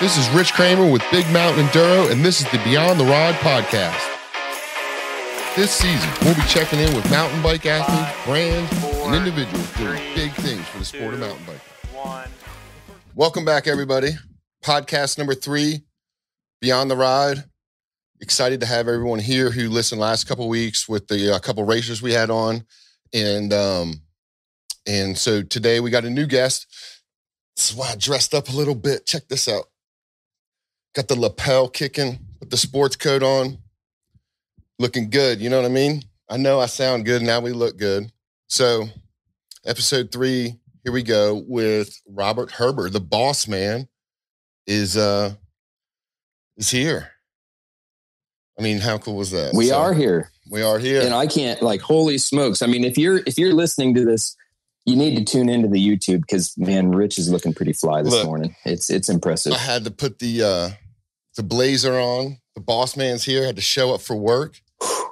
This is Rich Cramer with Big Mountain Enduro, and this is the Beyond the Ride podcast. This season, we'll be checking in with mountain bike athletes, brands, and individuals doing big things for the sport of mountain biking. Welcome back, everybody. Podcast number 3, Beyond the Ride. Excited to have everyone here who listened last couple weeks with the couple racers we had on. And so today we got a new guest. This is why I dressed up a little bit. Check this out. Got the lapel kicking, put the sports coat on. Looking good, you know what I mean? I know I sound good, now we look good. So, episode 3, here we go with Robert Herber. The boss man is here. I mean, how cool was that? We are here. We are here. And I can't, holy smokes. I mean, if you're listening to this, you need to tune into the YouTube because, man, Rich is looking pretty fly this morning. It's impressive. I had to put the blazer on. The boss man's here. I had to show up for work.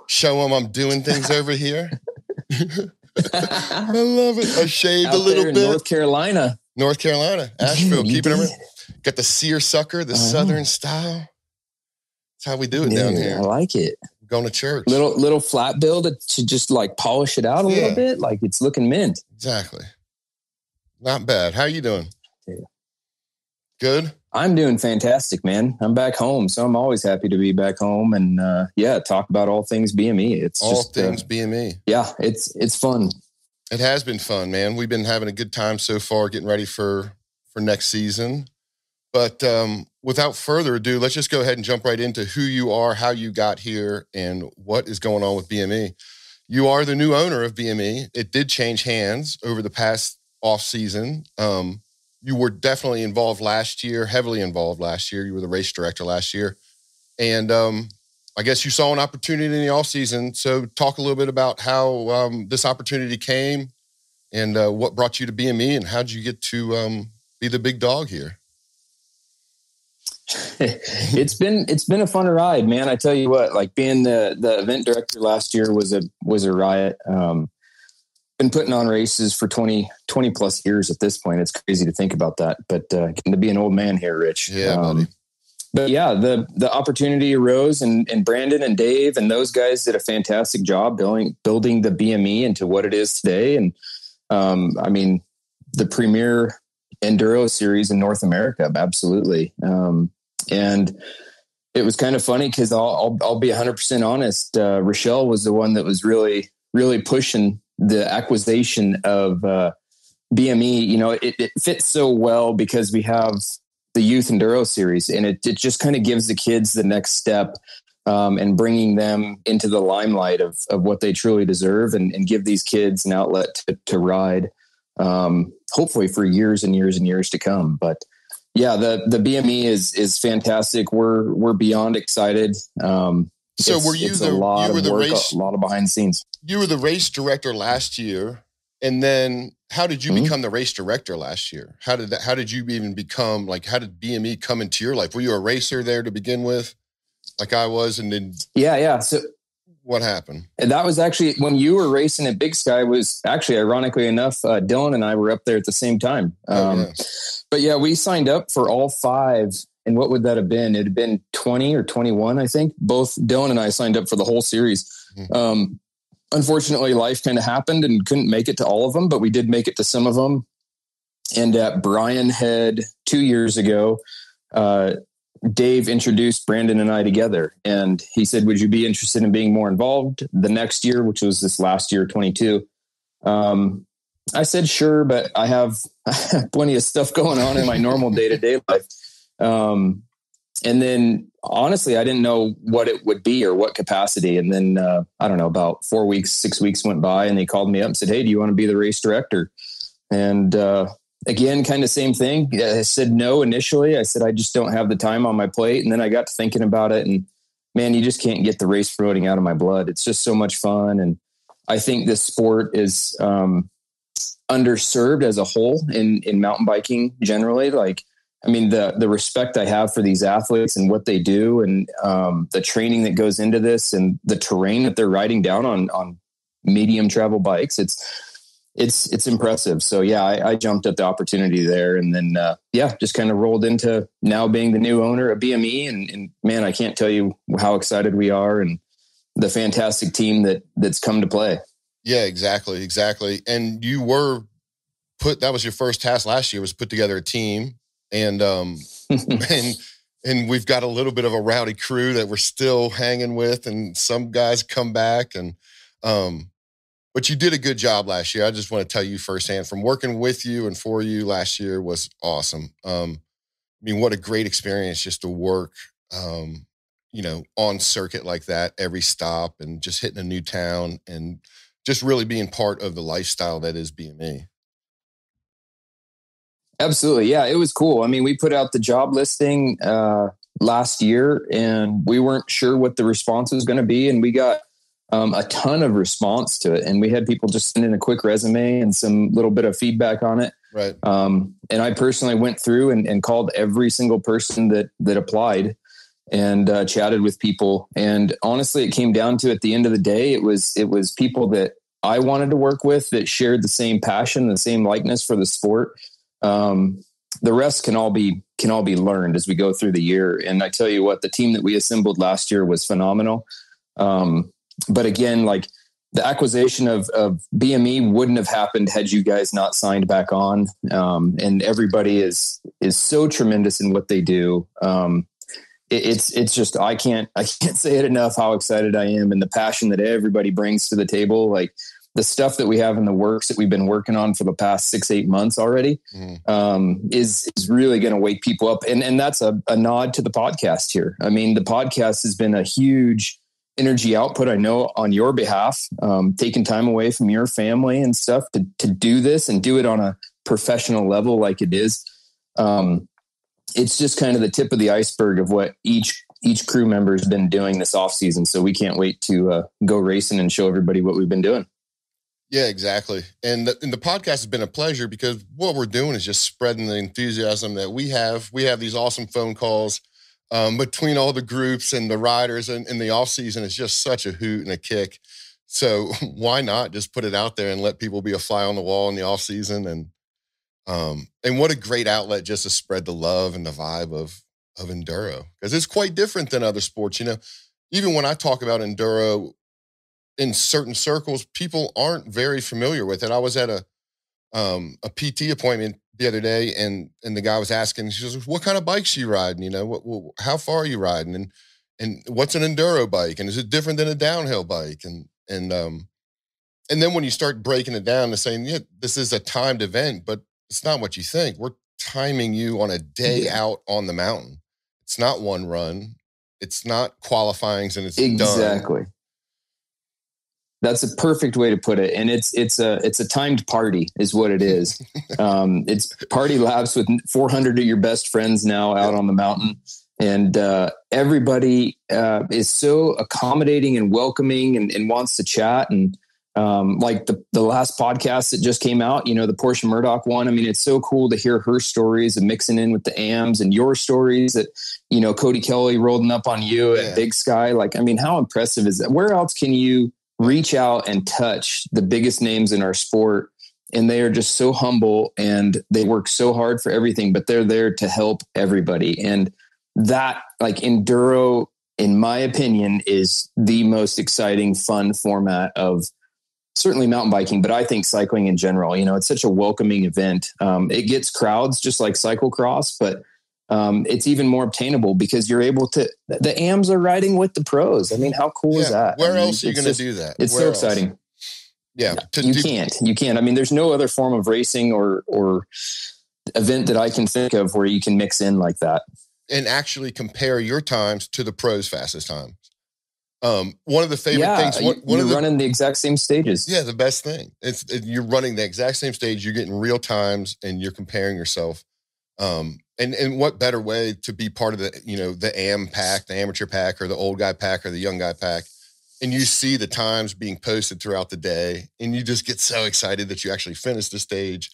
Show him I'm doing things over here. I love it. I shaved out a little bit. North Carolina, Asheville. Keeping it. Got the seersucker, the Southern style. That's how we do it down here. I like it. Going to church. Little flat bill to just polish it out a little bit. It's looking mint. Exactly. Not bad. How you doing? Yeah. Good? I'm doing fantastic, man. I'm back home, so I'm always happy to be back home and talk about all things BME. It's all just things BME. Yeah, it's fun. It has been fun, man. We've been having a good time so far, getting ready for next season. But without further ado, let's just go ahead and jump right into who you are, how you got here, and what is going on with BME. You are the new owner of BME. It did change hands over the past off season. You were definitely involved last year, heavily involved last year. You were the race director last year. And I guess you saw an opportunity in the offseason. So talk a little bit about how this opportunity came and what brought you to BME and how did you get to be the big dog here? It's been a fun ride, man. I tell you what, being the event director last year was a riot. Been putting on races for 20 plus years at this point. It's crazy to think about that, but getting to be an old man here, Rich. Yeah, buddy. But yeah, the opportunity arose and Brandon and Dave and those guys did a fantastic job building the BME into what it is today. And the premier Enduro series in North America. Absolutely. And it was kind of funny because I'll be 100% honest. Rochelle was the one that was really, really pushing the acquisition of BME. You know, it fits so well because we have the Youth Enduro Series, and it just kind of gives the kids the next step and bringing them into the limelight of what they truly deserve and give these kids an outlet to ride, hopefully for years and years and years to come. But yeah, the BME is fantastic. We're beyond excited. So were you a lot of behind the scenes? You were the race director last year, and then how did you become the race director last year? How did you even become how did BME come into your life? Were you a racer there to begin with, like I was, and then yeah. So what happened? And that was actually when you were racing at Big Sky. Was actually ironically enough, Dylan and I were up there at the same time. But yeah, we signed up for all 5. And what would that have been? It had been 20 or 21, I think. Both Dylan and I signed up for the whole series. Mm-hmm. Unfortunately, life kind of happened and couldn't make it to all of them, but we did make it to some of them. And at Brian Head 2 years ago, Dave introduced Brandon and I together. And he said, would you be interested in being more involved the next year, which was this last year, 22? I said, sure, but I have plenty of stuff going on in my normal day-to-day life. And then honestly, I didn't know what it would be or what capacity. And then, I don't know, about 4 weeks, 6 weeks went by and they called me up and said, hey, do you want to be the race director? And, again, kind of same thing. I said no initially. I said, I just don't have the time on my plate. And then I got to thinking about it and man, you just can't get the race promoting out of my blood. It's just so much fun. And I think this sport is, underserved as a whole in mountain biking generally. The respect I have for these athletes and what they do and the training that goes into this and the terrain that they're riding down on medium travel bikes. it's impressive. So yeah, I jumped at the opportunity there, and then just kind of rolled into now being the new owner of BME, and man, I can't tell you how excited we are and the fantastic team that's come to play. Yeah, exactly. And you were that was your first task last year, was put together a team, and and we've got a little bit of a rowdy crew that we're still hanging with, and some guys come back, and but you did a good job last year. I just want to tell you firsthand, from working with you and for you last year was awesome. I mean, what a great experience just to work, on circuit like that, every stop, and just hitting a new town and just really being part of the lifestyle that is BME. Absolutely. Yeah, it was cool. I mean, we put out the job listing last year, and we weren't sure what the response was going to be. And we got a ton of response to it. And we had people just send in a quick resume and some little bit of feedback on it. Right. And I personally went through and called every single person that applied and chatted with people. And honestly, it came down to, at the end of the day, it was people that I wanted to work with, that shared the same passion, the same likeness for the sport. The rest can all be learned as we go through the year. And I tell you what, the team that we assembled last year was phenomenal. But again, like, the acquisition of BME wouldn't have happened had you guys not signed back on. And everybody is so tremendous in what they do. It's just, I can't say it enough how excited I am, and the passion that everybody brings to the table. Like, the stuff that we have in the works that we've been working on for the past 6-8 months already, is really going to wake people up. And that's a nod to the podcast here. I mean, the podcast has been a huge energy output, I know, on your behalf, taking time away from your family and stuff to do this and do it on a professional level like it is. It's just kind of the tip of the iceberg of what each crew member has been doing this off season. So we can't wait to go racing and show everybody what we've been doing. Yeah, exactly. And the podcast has been a pleasure, because what we're doing is just spreading the enthusiasm that we have. We have these awesome phone calls between all the groups and the riders, and in the off season, it's just such a hoot and a kick. So why not just put it out there and let people be a fly on the wall in the off season? And what a great outlet just to spread the love and the vibe of enduro, because it's quite different than other sports. Even when I talk about enduro in certain circles, people aren't very familiar with it. I was at a PT appointment the other day, and the guy was asking, she goes, "What kind of bikes are you riding? How far are you riding? And what's an enduro bike? And is it different than a downhill bike?" And then when you start breaking it down and saying, yeah, this is a timed event, but it's not what you think. We're timing you on a day out on the mountain. It's not one run. It's not qualifyings and it's done. Exactly. That's a perfect way to put it. And it's a timed party is what it is. It's party laps with 400 of your best friends now out on the mountain. And everybody is so accommodating and welcoming and wants to chat. And like the last podcast that just came out, the Portia Murdoch one. I mean, it's so cool to hear her stories and mixing in with the AMs and your stories that, Cody Kelly rolling up on you at Big Sky. Like, I mean, how impressive is that? Where else can you reach out and touch the biggest names in our sport? And they are just so humble and they work so hard for everything, but they're there to help everybody. And that, like, enduro, in my opinion, is the most exciting, fun format of certainly mountain biking, but I think cycling in general. It's such a welcoming event. It gets crowds just like cyclocross, but it's even more obtainable because you're able to, the AMs are riding with the pros. I mean, how cool is that? Where else are you going to do that? It's so exciting. Yeah. You can't. I mean, there's no other form of racing or event that I can think of where you can mix in like that. And actually compare your times to the pros' fastest times. One of the favorite things. You're running the exact same stages. Yeah, the best thing. You're running the exact same stage. You're getting real times, and you're comparing yourself. And what better way to be part of the AM pack, the amateur pack, or the old guy pack, or the young guy pack, and you see the times being posted throughout the day, and you just get so excited that you actually finished the stage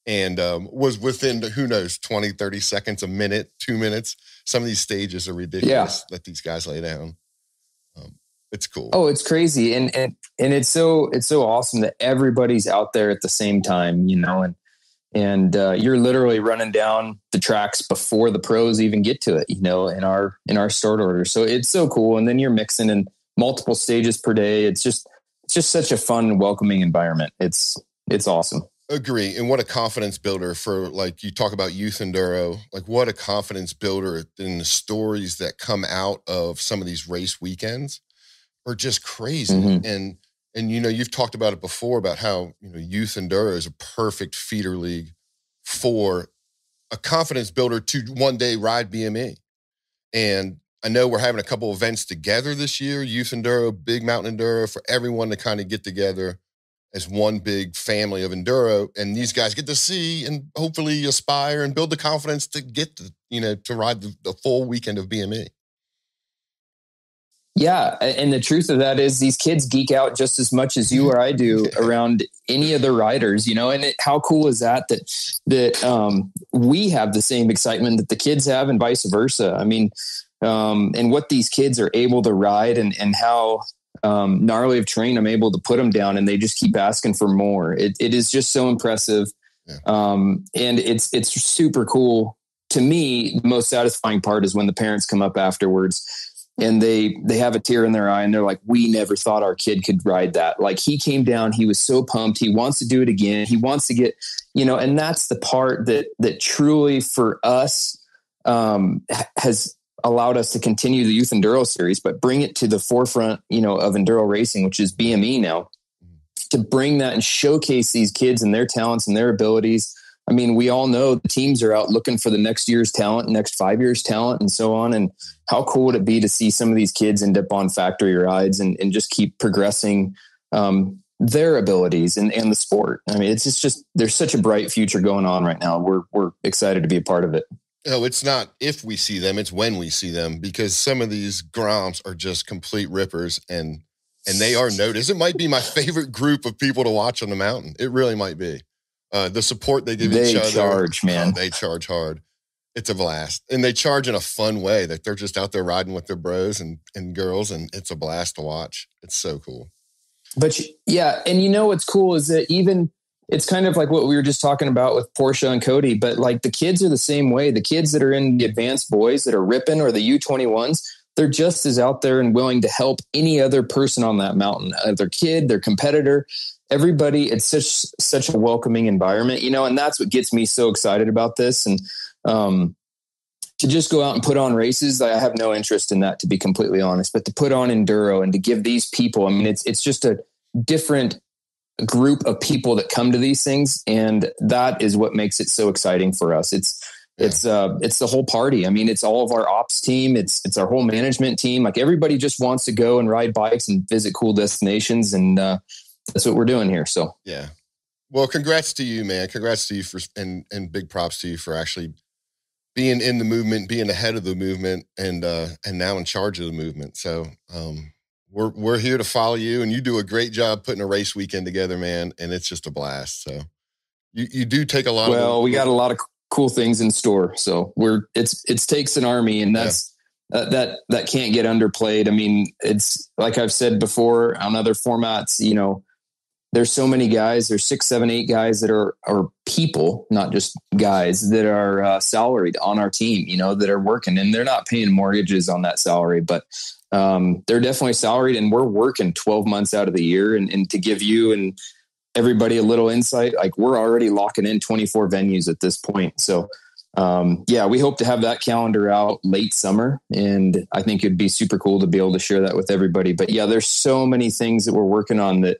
and was within, who knows, 20, 30 seconds, a minute, 2 minutes. Some of these stages are ridiculous that these guys lay down. It's cool. Oh, it's crazy. And it's so awesome that everybody's out there at the same time, and you're literally running down the tracks before the pros even get to it, in our start order. So it's so cool. And then you're mixing in multiple stages per day. It's just such a fun, welcoming environment. It's awesome. Agree. And what a confidence builder for, like, you talk about youth enduro, like what a confidence builder in the stories that come out of some of these race weekends are just crazy. Mm-hmm. And, you've talked about it before about how, youth enduro is a perfect feeder league for a confidence builder to one day ride BME. And I know we're having a couple events together this year, Youth Enduro, Big Mountain Enduro, for everyone to kind of get together as one big family of enduro. And these guys get to see and hopefully aspire and build the confidence to get to ride the full weekend of BME. Yeah. And the truth of that is these kids geek out just as much as you or I do around any of the riders, and how cool is that we have the same excitement that the kids have and vice versa. I mean, and what these kids are able to ride and how gnarly of terrain I'm able to put them down, and they just keep asking for more. It is just so impressive. Yeah. And it's super cool. To me, the most satisfying part is when the parents come up afterwards and they have a tear in their eye and they're like, we never thought our kid could ride that. Like, he came down, he was so pumped. He wants to do it again. He wants to get, and that's the part that truly for us, has allowed us to continue the Youth Enduro Series, but bring it to the forefront, of enduro racing, which is BME now, to bring that and showcase these kids and their talents and their abilities. I mean, we all know the teams are out looking for the next year's talent, next 5 years talent, and so on. And how cool would it be to see some of these kids end up on factory rides and just keep progressing their abilities and the sport. I mean, it's just there's such a bright future going on right now. We're excited to be a part of it. No, it's not if we see them, it's when we see them, because some of these Groms are just complete rippers and they are noticed. It might be my favorite group of people to watch on the mountain. It really might be. The support they give each other. They charge, man. They charge hard. It's a blast. And they charge in a fun way, that they're just out there riding with their bros and girls, and it's a blast to watch. It's so cool. But yeah, and what's cool is that even it's kind of like what we were just talking about with Portia and Cody, but like the kids are the same way. The kids that are in the advanced boys that are ripping, or the U21s, they're just as out there and willing to help any other person on that mountain, their kid, their competitor, everybody. It's such a welcoming environment, and that's what gets me so excited about this. And to just go out and put on races, I have no interest in that, to be completely honest, but to put on enduro and to give these people, I mean, it's just a different group of people that come to these things. And that is what makes it so exciting for us. It's the whole party. I mean, it's all of our ops team. It's our whole management team. Like, everybody just wants to go and ride bikes and visit cool destinations. And that's what we're doing here. So, yeah. Well, congrats to you, man. Congrats to you and big props to you for actually being in the movement, being ahead of the movement, and now in charge of the movement. So, we're here to follow you, and you do a great job putting a race weekend together, man. And it's just a blast. So you do take a lot. Well, we got a lot of cool things in store. So it takes an army, and that's, that can't get underplayed. I mean, it's like I've said before on other formats, there's so many guys, there's 6, 7, 8 guys that are people, not just guys, that are salaried on our team, that are working, and they're not paying mortgages on that salary, but they're definitely salaried, and we're working 12 months out of the year. And to give you and everybody a little insight, like, we're already locking in 24 venues at this point. So we hope to have that calendar out late summer, and I think it'd be super cool to be able to share that with everybody. But yeah, there's so many things that we're working on that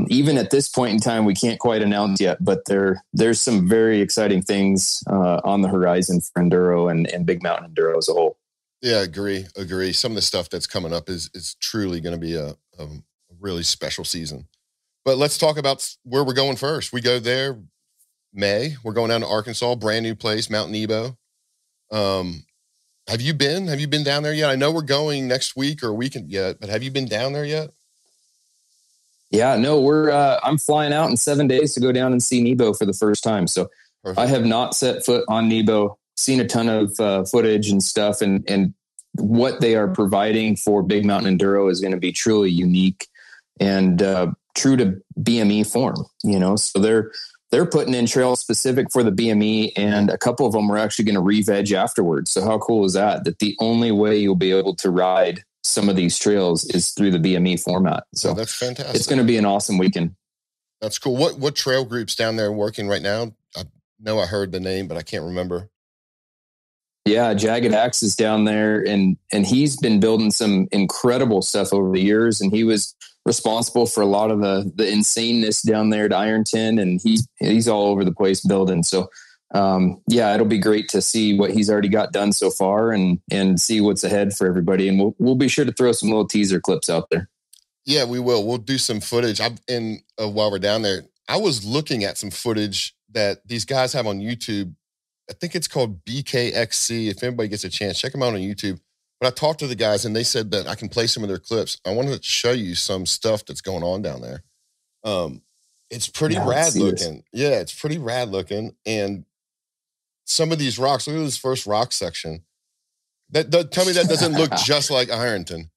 even at this point in time, we can't quite announce yet, but there's some very exciting things on the horizon for enduro and Big Mountain Enduro as a whole. Yeah, agree. Some of the stuff that's coming up is truly going to be a really special season. But let's talk about where we're going first. We go there May. We're going down to Arkansas, brand new place, Mount Nebo. Have you been down there yet? I know we're going next week or weekend yet, but have you been down there yet? Yeah, no, I'm flying out in 7 days to go down and see Nebo for the first time. So perfect. I have not set foot on Nebo, seen a ton of footage and stuff, and what they are providing for Big Mountain Enduro is going to be truly unique and true to BME form, so they're putting in trails specific for the BME, and a couple of them are actually going to re-veg afterwards. So how cool is that the only way you'll be able to ride some of these trails is through the BME format. So that's fantastic. It's going to be an awesome weekend. That's cool. What trail groups down there working right now? I know I heard the name, but I can't remember. Yeah, Jagged Axe is down there, and he's been building some incredible stuff over the years, and he was responsible for a lot of the insaneness down there at Ironton, and he's all over the place building. So it'll be great to see what he's already got done so far and see what's ahead for everybody. And we'll be sure to throw some little teaser clips out there. Yeah, we will. We'll do some footage. While we're down there, I was looking at some footage that these guys have on YouTube. I think it's called BKXC. If anybody gets a chance, check them out on YouTube. But I talked to the guys and they said that I can play some of their clips. I wanted to show you some stuff that's going on down there. It's pretty rad looking. Yeah, it's pretty rad looking. And some of these rocks, look at this first rock section. Tell me that doesn't look just like Ironton.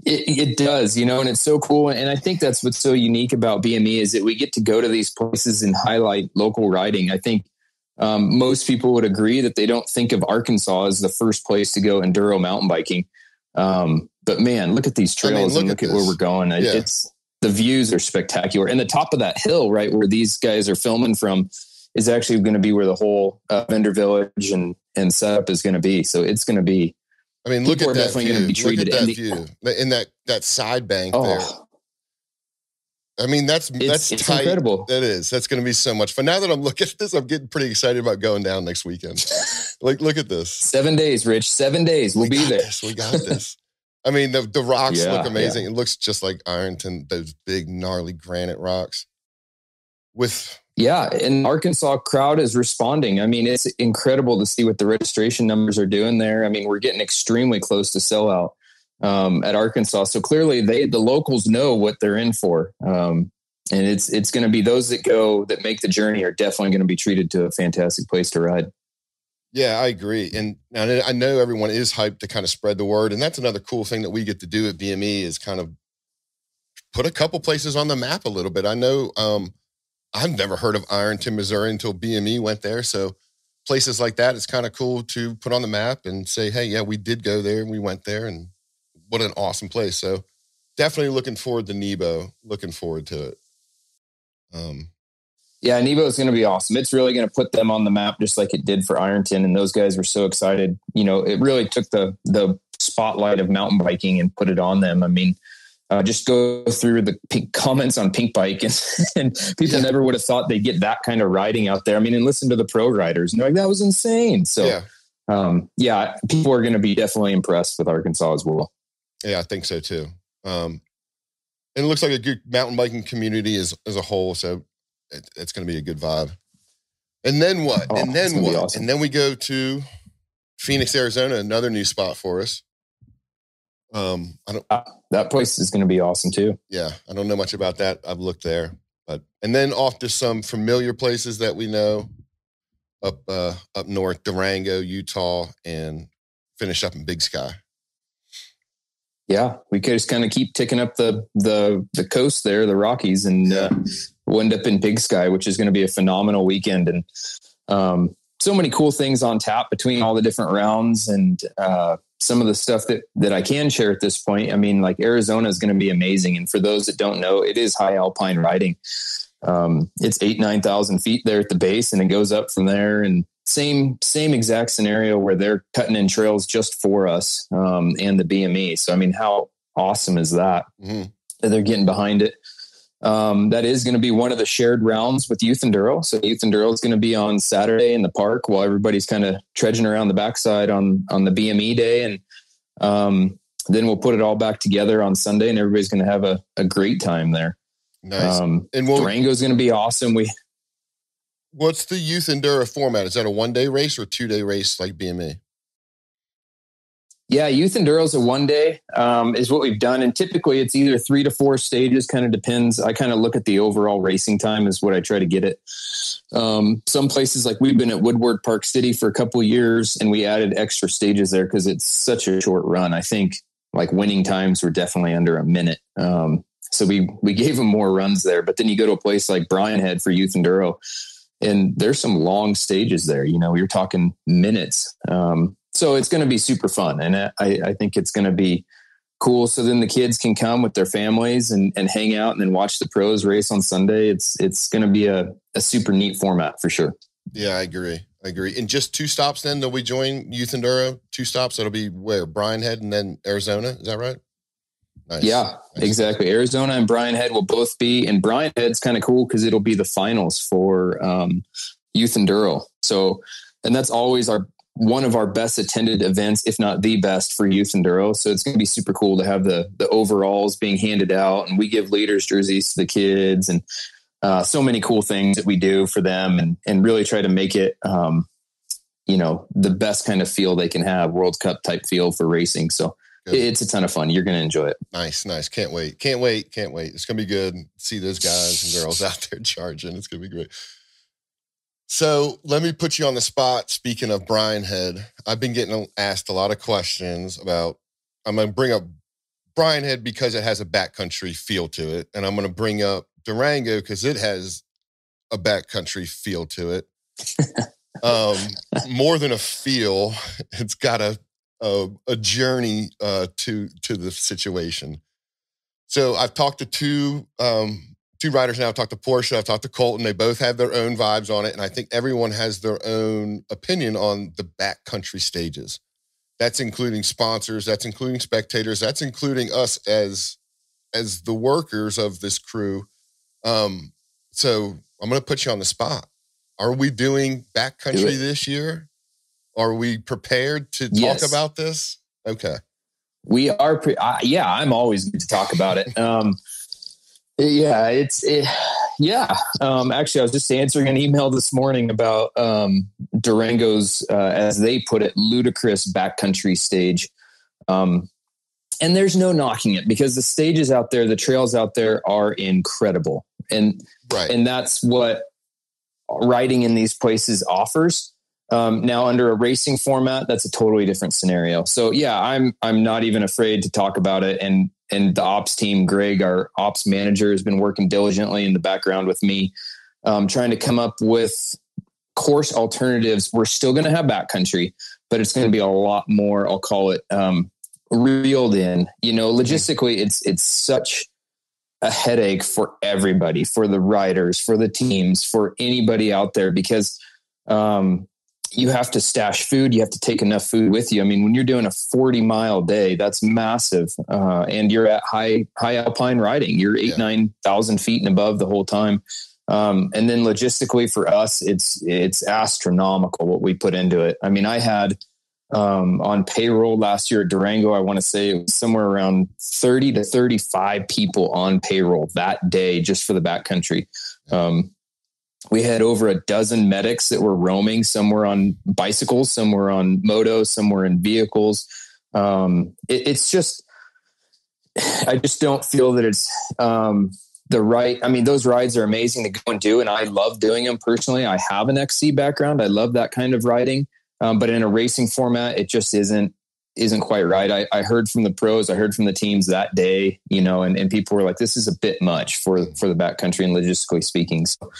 It does, and it's so cool. And I think that's what's so unique about BME is that we get to go to these places and highlight local riding. I think most people would agree that they don't think of Arkansas as the first place to go enduro mountain biking. But man, look at these trails and look at where we're going. Yeah. The views are spectacular. And the top of that hill, right where these guys are filming from, is actually going to be where the whole vendor village and setup is going to be. So it's going to be. I mean, look at that view. Look at that view in that side bank there. I mean, that's it's tight. Incredible. That is. That's going to be so much fun. Now that I'm looking at this, I'm getting pretty excited about going down next weekend. Look at this. 7 days, Rich. 7 days. We'll be there. We got this. I mean, the rocks look amazing. It looks just like Ironton, those big, gnarly granite rocks. And Arkansas crowd is responding. I mean, it's incredible to see what the registration numbers are doing there. I mean, we're getting extremely close to sellout at Arkansas. So clearly the locals know what they're in for. And it's going to be those that make the journey are definitely going to be treated to a fantastic place to ride. Yeah, I agree. And I know everyone is hyped to kind of spread the word. And that's another cool thing that we get to do at BME is kind of put a couple places on the map a little bit. I know, I've never heard of Ironton, Missouri until BME went there. So places like that, it's kind of cool to put on the map and say, hey, yeah, we did go there and we went there and what an awesome place. So definitely looking forward to Nebo, looking forward to it. Nebo is going to be awesome. It's really going to put them on the map just like it did for Ironton. And those guys were so excited. It really took the spotlight of mountain biking and put it on them. I mean, just go through the comments on Pink Bike and people never would have thought they'd get that kind of riding out there. I mean, and listen to the pro riders and they're like, that was insane. So people are going to be definitely impressed with Arkansas as well. Yeah, I think so too. And it looks like a good mountain biking community as a whole. So it's going to be a good vibe. And then what? Awesome. And then we go to Phoenix, Arizona, another new spot for us. That place is going to be awesome too. Yeah. I don't know much about that. I've looked there, and then off to some familiar places that we know up north, Durango, Utah, and finish up in Big Sky. Yeah. We could just kind of keep ticking up the coast there, the Rockies, and we'll end up in Big Sky, which is going to be a phenomenal weekend. And, so many cool things on tap between all the different rounds and, some of the stuff that I can share at this point. I mean, like Arizona is going to be amazing. And for those that don't know, it is high alpine riding. It's 9,000 feet there at the base and it goes up from there, and same exact scenario where they're cutting in trails just for us, and the BME. So, I mean, how awesome is that? Mm-hmm. That they're getting behind it. That is going to be one of the shared rounds with Youth Enduro. So Youth Enduro is going to be on Saturday in the park while everybody's kind of trudging around the backside on the BME day. And then we'll put it all back together on Sunday and everybody's going to have a great time there. Nice. And Durango is going to be awesome. What's the Youth Enduro format? Is that a 1-day race or 2-day race like BME? Yeah, Youth Enduro is a 1 day is what we've done. And typically it's either 3 to 4 stages, kind of depends. I kind of look at the overall racing time is what I try to get it. Some places, like we've been at Woodward Park City for a couple of years, and we added extra stages there because it's such a short run. I think like winning times were definitely under a minute. So we gave them more runs there. But then you go to a place like Bryan Head for Youth Enduro, and there's some long stages there. You're talking minutes. So it's going to be super fun. And I think it's going to be cool. So then the kids can come with their families and hang out and then watch the pros race on Sunday. It's going to be a super neat format for sure. Yeah, I agree. And just 2 stops then that we join Youth Enduro, 2 stops. That'll be where? Bryan Head and then Arizona. Is that right? Nice. Yeah, nice. Exactly. Arizona and Bryan Head will both be, and Bryan Head's kind of cool because it'll be the finals for Youth Enduro. So, and that's always one of our best attended events, if not the best, for Youth Enduro. So it's going to be super cool to have the overalls being handed out, and we give leaders jerseys to the kids, and so many cool things that we do for them, and really try to make it, the best kind of feel they can have, World Cup type feel for racing. So good. It's a ton of fun. You're going to enjoy it. Nice. Can't wait. It's going to be good. See those guys and girls out there charging. It's going to be great. So let me put you on the spot. Speaking of Bryan Head, I've been getting asked a lot of questions about, I'm going to bring up Bryan Head because it has a backcountry feel to it. And I'm going to bring up Durango because it has a backcountry feel to it. More than a feel, it's got a journey to the situation. So I've talked to two riders now. I've talked to Porsche, I've talked to Colton. They both have their own vibes on it. And I think everyone has their own opinion on the backcountry stages. That's including sponsors. That's including spectators. That's including us as the workers of this crew. So I'm going to put you on the spot. Are we doing backcountry this year? Are we prepared to talk about this? Okay. We are. I'm always good to talk about it. Actually, I was just answering an email this morning about Durango's, as they put it, ludicrous backcountry stage. And there's no knocking it because the stages out there, the trails out there are incredible. And that's what riding in these places offers. Now under a racing format, that's a totally different scenario. So yeah, I'm not even afraid to talk about it. And the ops team, Greg, our ops manager, has been working diligently in the background with me, trying to come up with course alternatives. We're still going to have backcountry, but it's going to be a lot more, I'll call it, reeled in. Logistically, it's such a headache for everybody, for the riders, for the teams, for anybody out there, because you have to stash food. You have to take enough food with you. I mean, when you're doing a 40-mile day, that's massive. And you're at high alpine riding. You're 9,000 feet and above the whole time. And then logistically for us, it's astronomical what we put into it. I mean, I had on payroll last year at Durango, I want to say it was somewhere around 30 to 35 people on payroll that day just for the backcountry. We had over a dozen medics that were roaming. Some were on bicycles, some were on motos, some were in vehicles. It's just, I just don't feel that it's the right. I mean, those rides are amazing to go and do, and I love doing them personally. I have an XC background. I love that kind of riding. But in a racing format, it just isn't quite right. I heard from the pros, I heard from the teams that day, and people were like, this is a bit much for the backcountry and logistically speaking. So,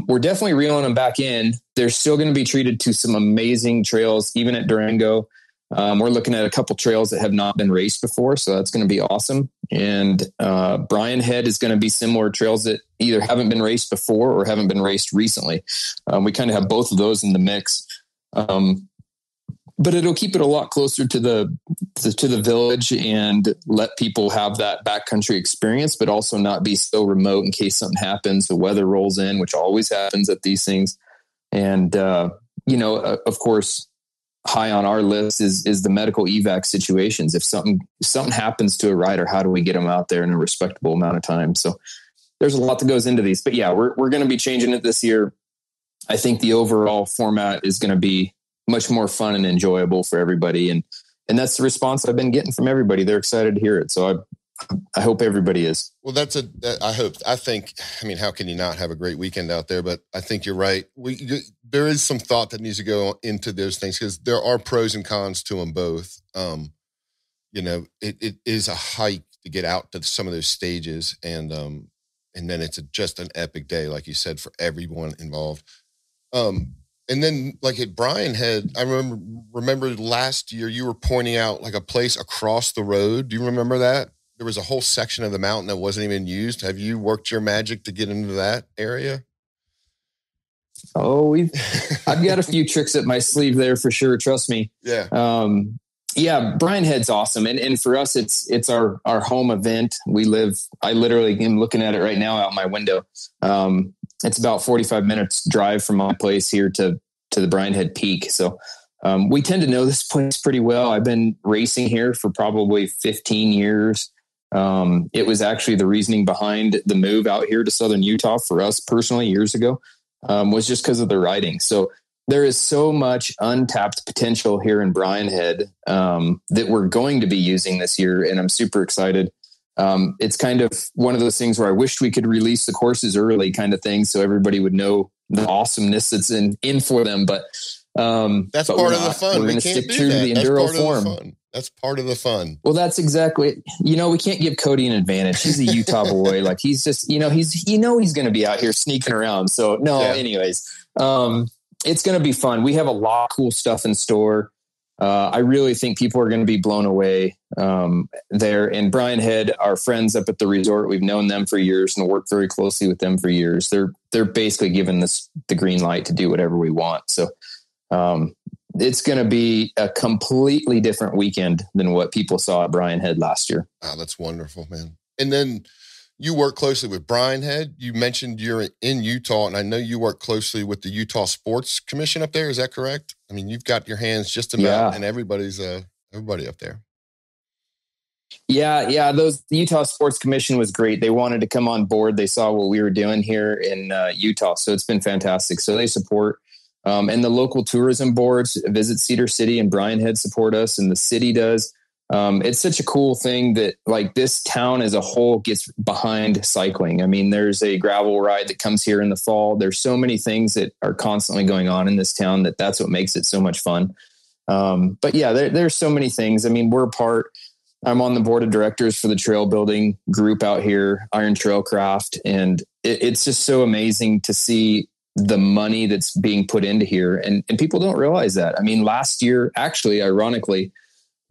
we're definitely reeling them back in. They're still going to be treated to some amazing trails, even at Durango. We're looking at a couple trails that have not been raced before, so that's going to be awesome. And Bryan Head is going to be similar trails that either haven't been raced before or haven't been raced recently. We kind of have both of those in the mix. But it'll keep it a lot closer to the village and let people have that backcountry experience, but also not be so remote in case something happens. The weather rolls in, which always happens at these things. And, of course, high on our list is the medical evac situations. If something happens to a rider, how do we get them out there in a respectable amount of time? So there's a lot that goes into these, but yeah, we're going to be changing it this year. I think the overall format is going to be much more fun and enjoyable for everybody. And that's the response I've been getting from everybody. They're excited to hear it. So I hope everybody is. Well, I think, how can you not have a great weekend out there? But I think you're right. There is some thought that needs to go into those things because there are pros and cons to them both. It is a hike to get out to some of those stages, and then it's just an epic day, like you said, for everyone involved. And then like at Brian Head, I remember last year you were pointing out like a place across the road. Do you remember that? There was a whole section of the mountain that wasn't even used. Have you worked your magic to get into that area? Oh, I've got a few tricks up my sleeve there for sure. Trust me. Yeah. Brian Head's awesome. And for us, it's our home event. I literally am looking at it right now out my window. It's about 45 minutes drive from my place here to the Brian Head Peak. So, we tend to know this place pretty well. I've been racing here for probably 15 years. It was actually the reasoning behind the move out here to Southern Utah for us personally years ago, was just because of the riding. So there is so much untapped potential here in Brian Head, that we're going to be using this year. And I'm super excited. It's kind of one of those things where I wished we could release the courses early kind of thing. So everybody would know the awesomeness that's in for them. But that's part of the fun. We're going to stick true to the enduro form. That's part of the fun. Well, that's exactly, we can't give Cody an advantage. He's a Utah boy. Like he's just, he's going to be out here sneaking around. So anyways, it's going to be fun. We have a lot of cool stuff in store. I really think people are going to be blown away there. And Brian Head, our friends up at the resort, we've known them for years and worked very closely with them for years. They're basically giving us the green light to do whatever we want. So it's going to be a completely different weekend than what people saw at Brian Head last year. Oh, that's wonderful, man. And then you work closely with Brian Head. You mentioned you're in Utah, and I know you work closely with the Utah Sports Commission up there. Is that correct? I mean, you've got your hands just about, and everybody up there. Yeah. The Utah Sports Commission was great. They wanted to come on board. They saw what we were doing here in Utah, so it's been fantastic. So they support, and the local tourism boards, Visit Cedar City and Brian Head, support us, and the city does. It's such a cool thing that like this town as a whole gets behind cycling. I mean, there's a gravel ride that comes here in the fall. There's so many things that are constantly going on in this town that's what makes it so much fun. But yeah, there's so many things. I mean, I'm on the board of directors for the trail building group out here, Iron Trailcraft. And it's just so amazing to see the money that's being put into here. And people don't realize that. I mean, last year, actually, ironically,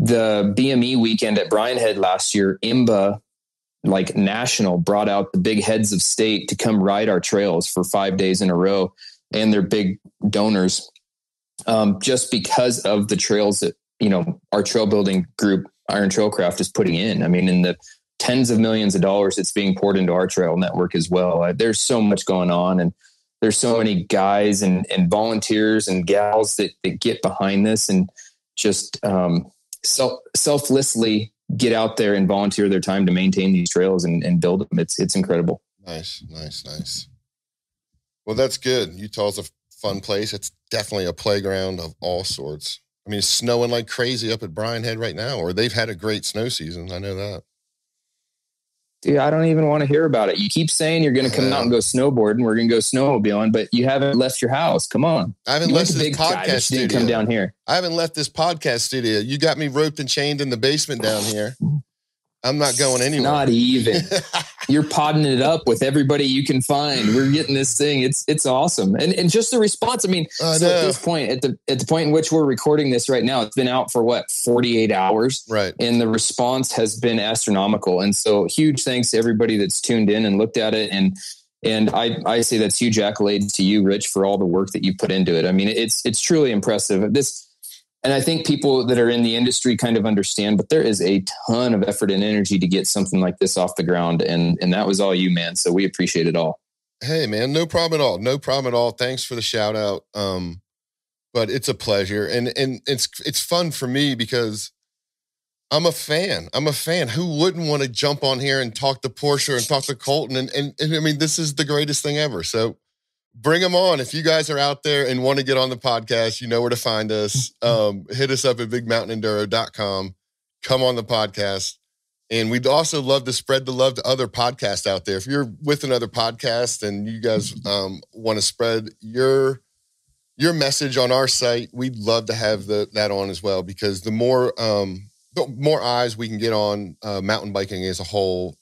the BME weekend at Brian Head last year, IMBA, like national, brought out the big heads of state to come ride our trails for 5 days in a row. And they're big donors, just because of the trails that, our trail building group, Iron Trailcraft, is putting in. I mean, in the tens of millions of dollars that's being poured into our trail network as well. There's so much going on, and there's so many guys and volunteers and gals that get behind this and just selflessly get out there and volunteer their time to maintain these trails and build them. It's incredible. Nice. Well, that's good. Utah's a fun place. It's definitely a playground of all sorts. I mean, it's snowing like crazy up at Brian Head right now, or they've had a great snow season. I know that. Dude, I don't even want to hear about it. You keep saying you're going to come out and go snowboarding. We're going to go snowmobiling, but you haven't left your house. Come on. I haven't left this podcast studio. Come down here. I haven't left this podcast studio. You got me roped and chained in the basement down here. I'm not going anywhere. Not even. You're podding it up with everybody you can find. We're getting this thing. It's awesome. And just the response. I mean, at this point, at the point in which we're recording this right now, it's been out for 48 hours. Right. And the response has been astronomical. And so huge thanks to everybody that's tuned in and looked at it. And I say that's huge accolades to you, Rich, for all the work that you put into it. I mean, it's truly impressive. And I think people that are in the industry kind of understand, but there is a ton of effort and energy to get something like this off the ground. And that was all you, man. So we appreciate it all. Hey, man, no problem at all. No problem at all. Thanks for the shout out. But it's a pleasure. And it's fun for me because I'm a fan. Who wouldn't want to jump on here and talk to Porsche and talk to Colton? And I mean, this is the greatest thing ever. So bring them on. If you guys are out there and want to get on the podcast, you know where to find us. Hit us up at bigmountainenduro.com. Come on the podcast. And we'd also love to spread the love to other podcasts out there. If you're with another podcast and you guys want to spread your message on our site, we'd love to have that on as well, because the more eyes we can get on mountain biking as a whole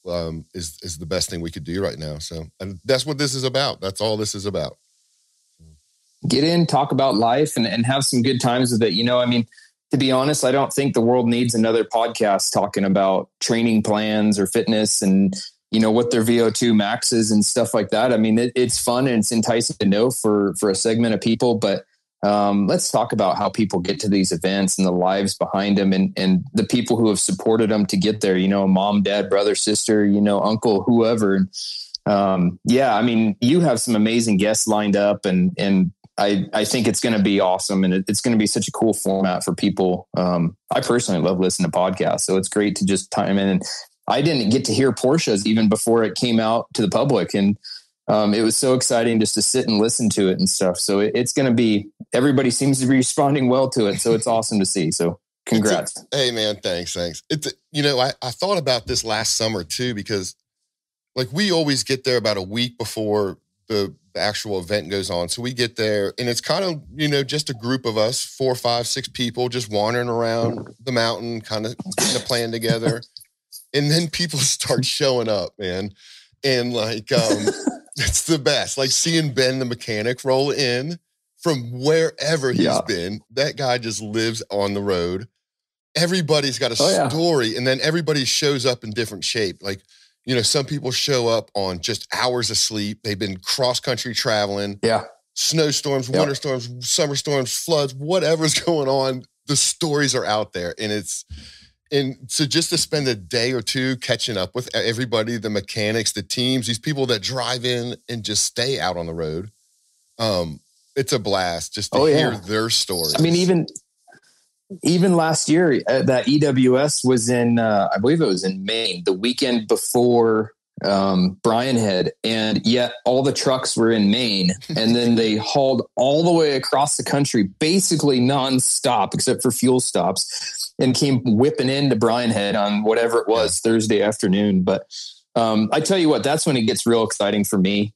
is the best thing we could do right now. So, and that's what this is about. That's all this is about. Get in, talk about life, and have some good times with it. You know, I mean, to be honest, I don't think the world needs another podcast talking about training plans or fitness and, you know, what their VO2 max is and stuff like that. I mean, it's fun and it's enticing to know for a segment of people, but let's talk about how people get to these events and the lives behind them and the people who have supported them to get there, you know, mom, dad, brother, sister, you know, uncle, whoever. And I mean, you have some amazing guests lined up and I think it's going to be awesome, and it's going to be such a cool format for people. I personally love listening to podcasts, so it's great to just time in. And I didn't get to hear Porsche's even before it came out to the public, and it was so exciting just to sit and listen to it and stuff. So it's going to be, everybody seems to be responding well to it, so it's awesome to see. So congrats. Hey man, thanks. It's, you know, I thought about this last summer too, because like we always get there about a week before the actual event goes on. So we get there and it's kind of, you know, just a group of us, 4, 5, 6 people just wandering around the mountain, kind of getting a plan together. And then people start showing up, man. And like, it's the best. Like seeing Ben, the mechanic, roll in from wherever he's been. That guy just lives on the road. Everybody's got a story. And then everybody shows up in different shape. Like, you know, some people show up on just hours of sleep. They've been cross-country traveling. Yeah. Snowstorms, winter storms, summer storms, floods, whatever's going on. The stories are out there. And so just to spend a day or two catching up with everybody, the mechanics, the teams, these people that drive in and just stay out on the road. It's a blast just to hear their stories. I mean, even last year, that EWS was in, I believe it was in Maine, the weekend before Brian Head, and yet all the trucks were in Maine, and then they hauled all the way across the country, basically nonstop, except for fuel stops, and came whipping into Brian Head on whatever it was, Thursday afternoon. But I tell you what, that's when it gets real exciting for me.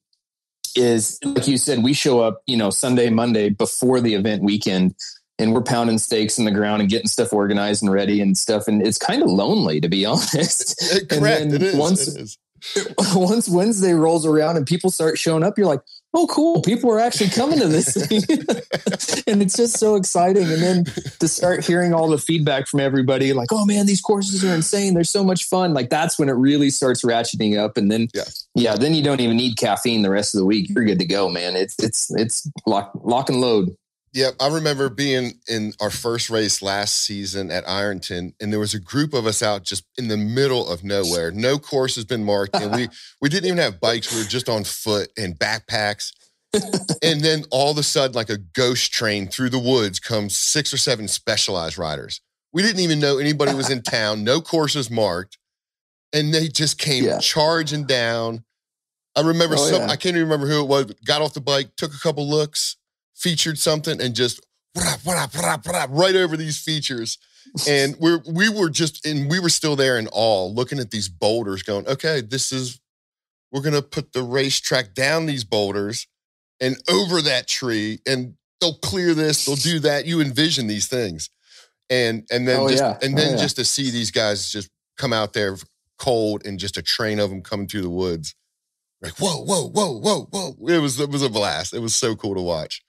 Is like you said, we show up, you know, Sunday, Monday before the event weekend, and we're pounding stakes in the ground and getting stuff organized and ready and stuff. And it's kind of lonely, to be honest. Correct. And then it once is. Once Wednesday rolls around and people start showing up, you're like, oh, cool. People are actually coming to this thing. And it's just so exciting. And then to start hearing all the feedback from everybody, like, oh man, these courses are insane. They're so much fun. Like that's when it really starts ratcheting up. And then, then you don't even need caffeine the rest of the week. You're good to go, man. It's lock and load. Yeah, I remember being in our first race last season at Ironton, and there was a group of us out just in the middle of nowhere. No course has been marked, and we didn't even have bikes. We were just on foot and backpacks. And then all of a sudden, like a ghost train through the woods comes 6 or 7 Specialized riders. We didn't even know anybody was in town. No courses marked, and they just came charging down. I remember I can't even remember who it was, but got off the bike, took a couple looks, featured something, and just right over these features. And we were still there in awe, looking at these boulders going, okay, we're going to put the racetrack down these boulders and over that tree, and they'll clear this, they'll do that. You envision these things. And then just to see these guys just come out there cold and just a train of them coming through the woods. Like, whoa. It was a blast. It was so cool to watch.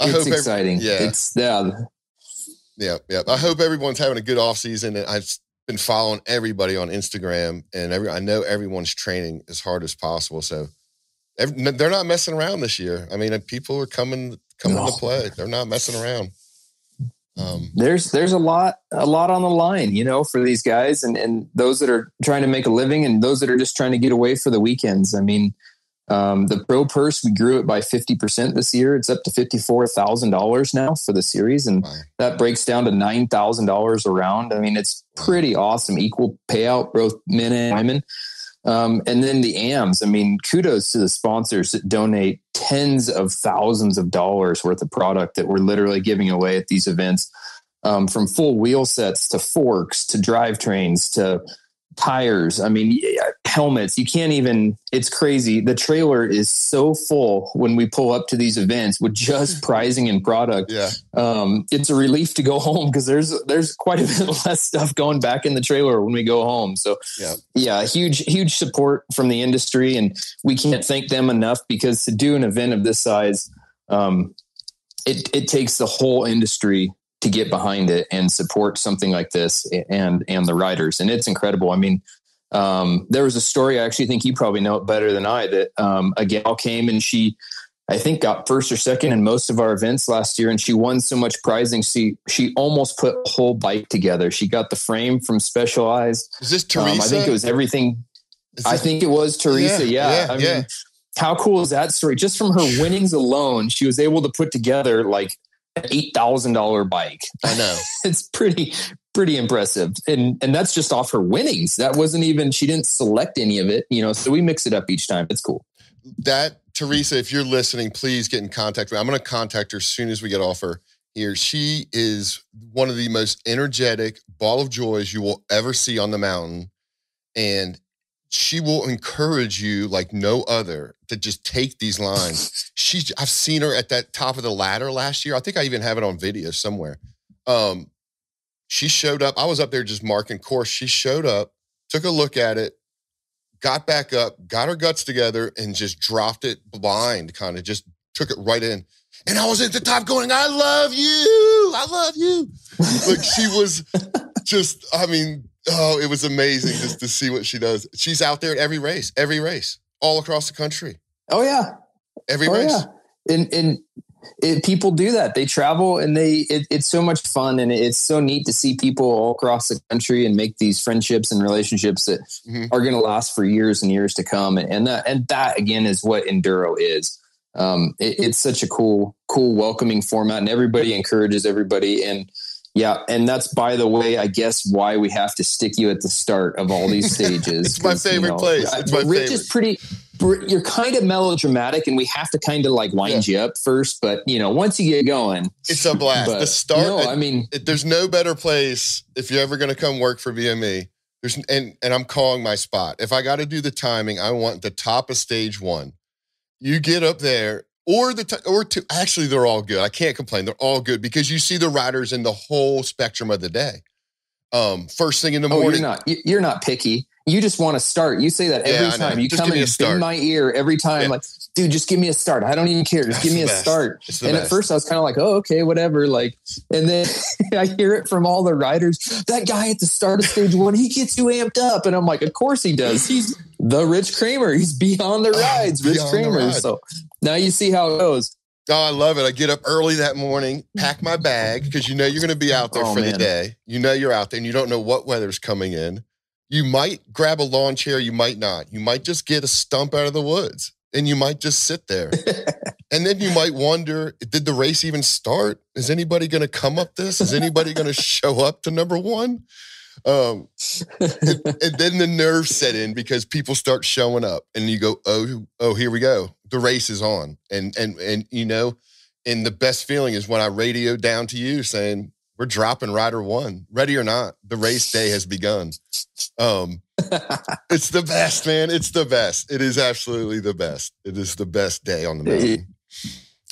It's exciting. I hope everyone's having a good off season. And I've been following everybody on Instagram, and I know everyone's training as hard as possible. So they're not messing around this year. I mean, people are coming to play. They're not messing around. There's a lot on the line, you know, for these guys and those that are trying to make a living and those that are just trying to get away for the weekends. I mean, the pro purse, we grew it by 50% this year. It's up to $54,000 now for the series. And that breaks down to $9,000 a round. I mean, it's pretty awesome. Equal payout, both men and women. And then the AMs, I mean, kudos to the sponsors that donate tens of thousands of dollars worth of product that we're literally giving away at these events, from full wheel sets to forks to drivetrains to tires. I mean, helmets. You can't even, it's crazy. The trailer is so full when we pull up to these events with just pricing and product. Yeah. It's a relief to go home because there's quite a bit less stuff going back in the trailer when we go home. So yeah, huge support from the industry, and we can't thank them enough, because to do an event of this size, it takes the whole industry to get behind it and support something like this and the riders. And it's incredible. I mean, there was a story, I actually think you probably know it better than I, that a gal came and she, I think, got first or second in most of our events last year. And she won so much prizing. She almost put a whole bike together. She got the frame from Specialized. Is this Teresa? I think it was everything. I think it was Teresa. Yeah. I mean, how cool is that story? Just from her winnings alone, she was able to put together like an $8,000 bike. I know. It's pretty impressive. And that's just off her winnings. That wasn't even, she didn't select any of it, so we mix it up each time. It's cool. That, Teresa, if you're listening, please get in contact with me. I'm going to contact her as soon as we get off her here. She is one of the most energetic ball of joys you will ever see on the mountain. And she will encourage you like no other to just take these lines. I've seen her at that top of the ladder last year. I think I even have it on video somewhere. She showed up. I was up there just marking course. She showed up, took a look at it, got back up, got her guts together, and just dropped it blind, kind of just took it right in. And I was at the top going, I love you. I love you. Like, she was just, I mean, oh, it was amazing just to see what she does. She's out there at every race, all across the country. Oh yeah. Every race. Yeah. And people do that. They travel and it's so much fun, and it's so neat to see people all across the country and make these friendships and relationships that are going to last for years and years to come. And that again is what enduro is. It's such a cool, welcoming format, and everybody encourages everybody. And yeah. And that's, by the way, I guess why we have to stick you at the start of all these stages. It's my favorite place. It's my Rich is you're kind of melodramatic, and we have to kind of like wind you up first. But, once you get going, it's a blast. The start. No, I mean, there's no better place if you're ever going to come work for BME. And I'm calling my spot. If I got to do the timing, I want the top of stage 1. You get up there. Or two. Actually, they're all good. I can't complain. They're all good because you see the riders in the whole spectrum of the day. First thing in the morning. You're not picky. You just want to start. You say that every time. You just come and bend my ear every time. Like, dude, just give me a start. I don't even care. Just give me a start. And at first I was kind of like, oh, okay, whatever. Like, and then I hear it from all the riders. That guy at the start of stage 1, he gets you amped up. And I'm like, of course he does. He's the Rich Cramer. He's beyond the rides, Rich Cramer. So now you see how it goes. Oh, I love it. I get up early that morning, pack my bag, because you're going to be out there for the day. You're out there and you don't know what weather's coming in. You might grab a lawn chair. You might not. You might just get a stump out of the woods and you might just sit there. And then you might wonder, did the race even start? Is anybody going to come up this? Is anybody going to show up to number 1? And then the nerves set in because people start showing up and you go, oh, here we go. The race is on. And the best feeling is when I radio down to you saying, we're dropping rider 1, ready or not. The race day has begun. It's the best, man. It's the best. It is absolutely the best. It is the best day on the mountain.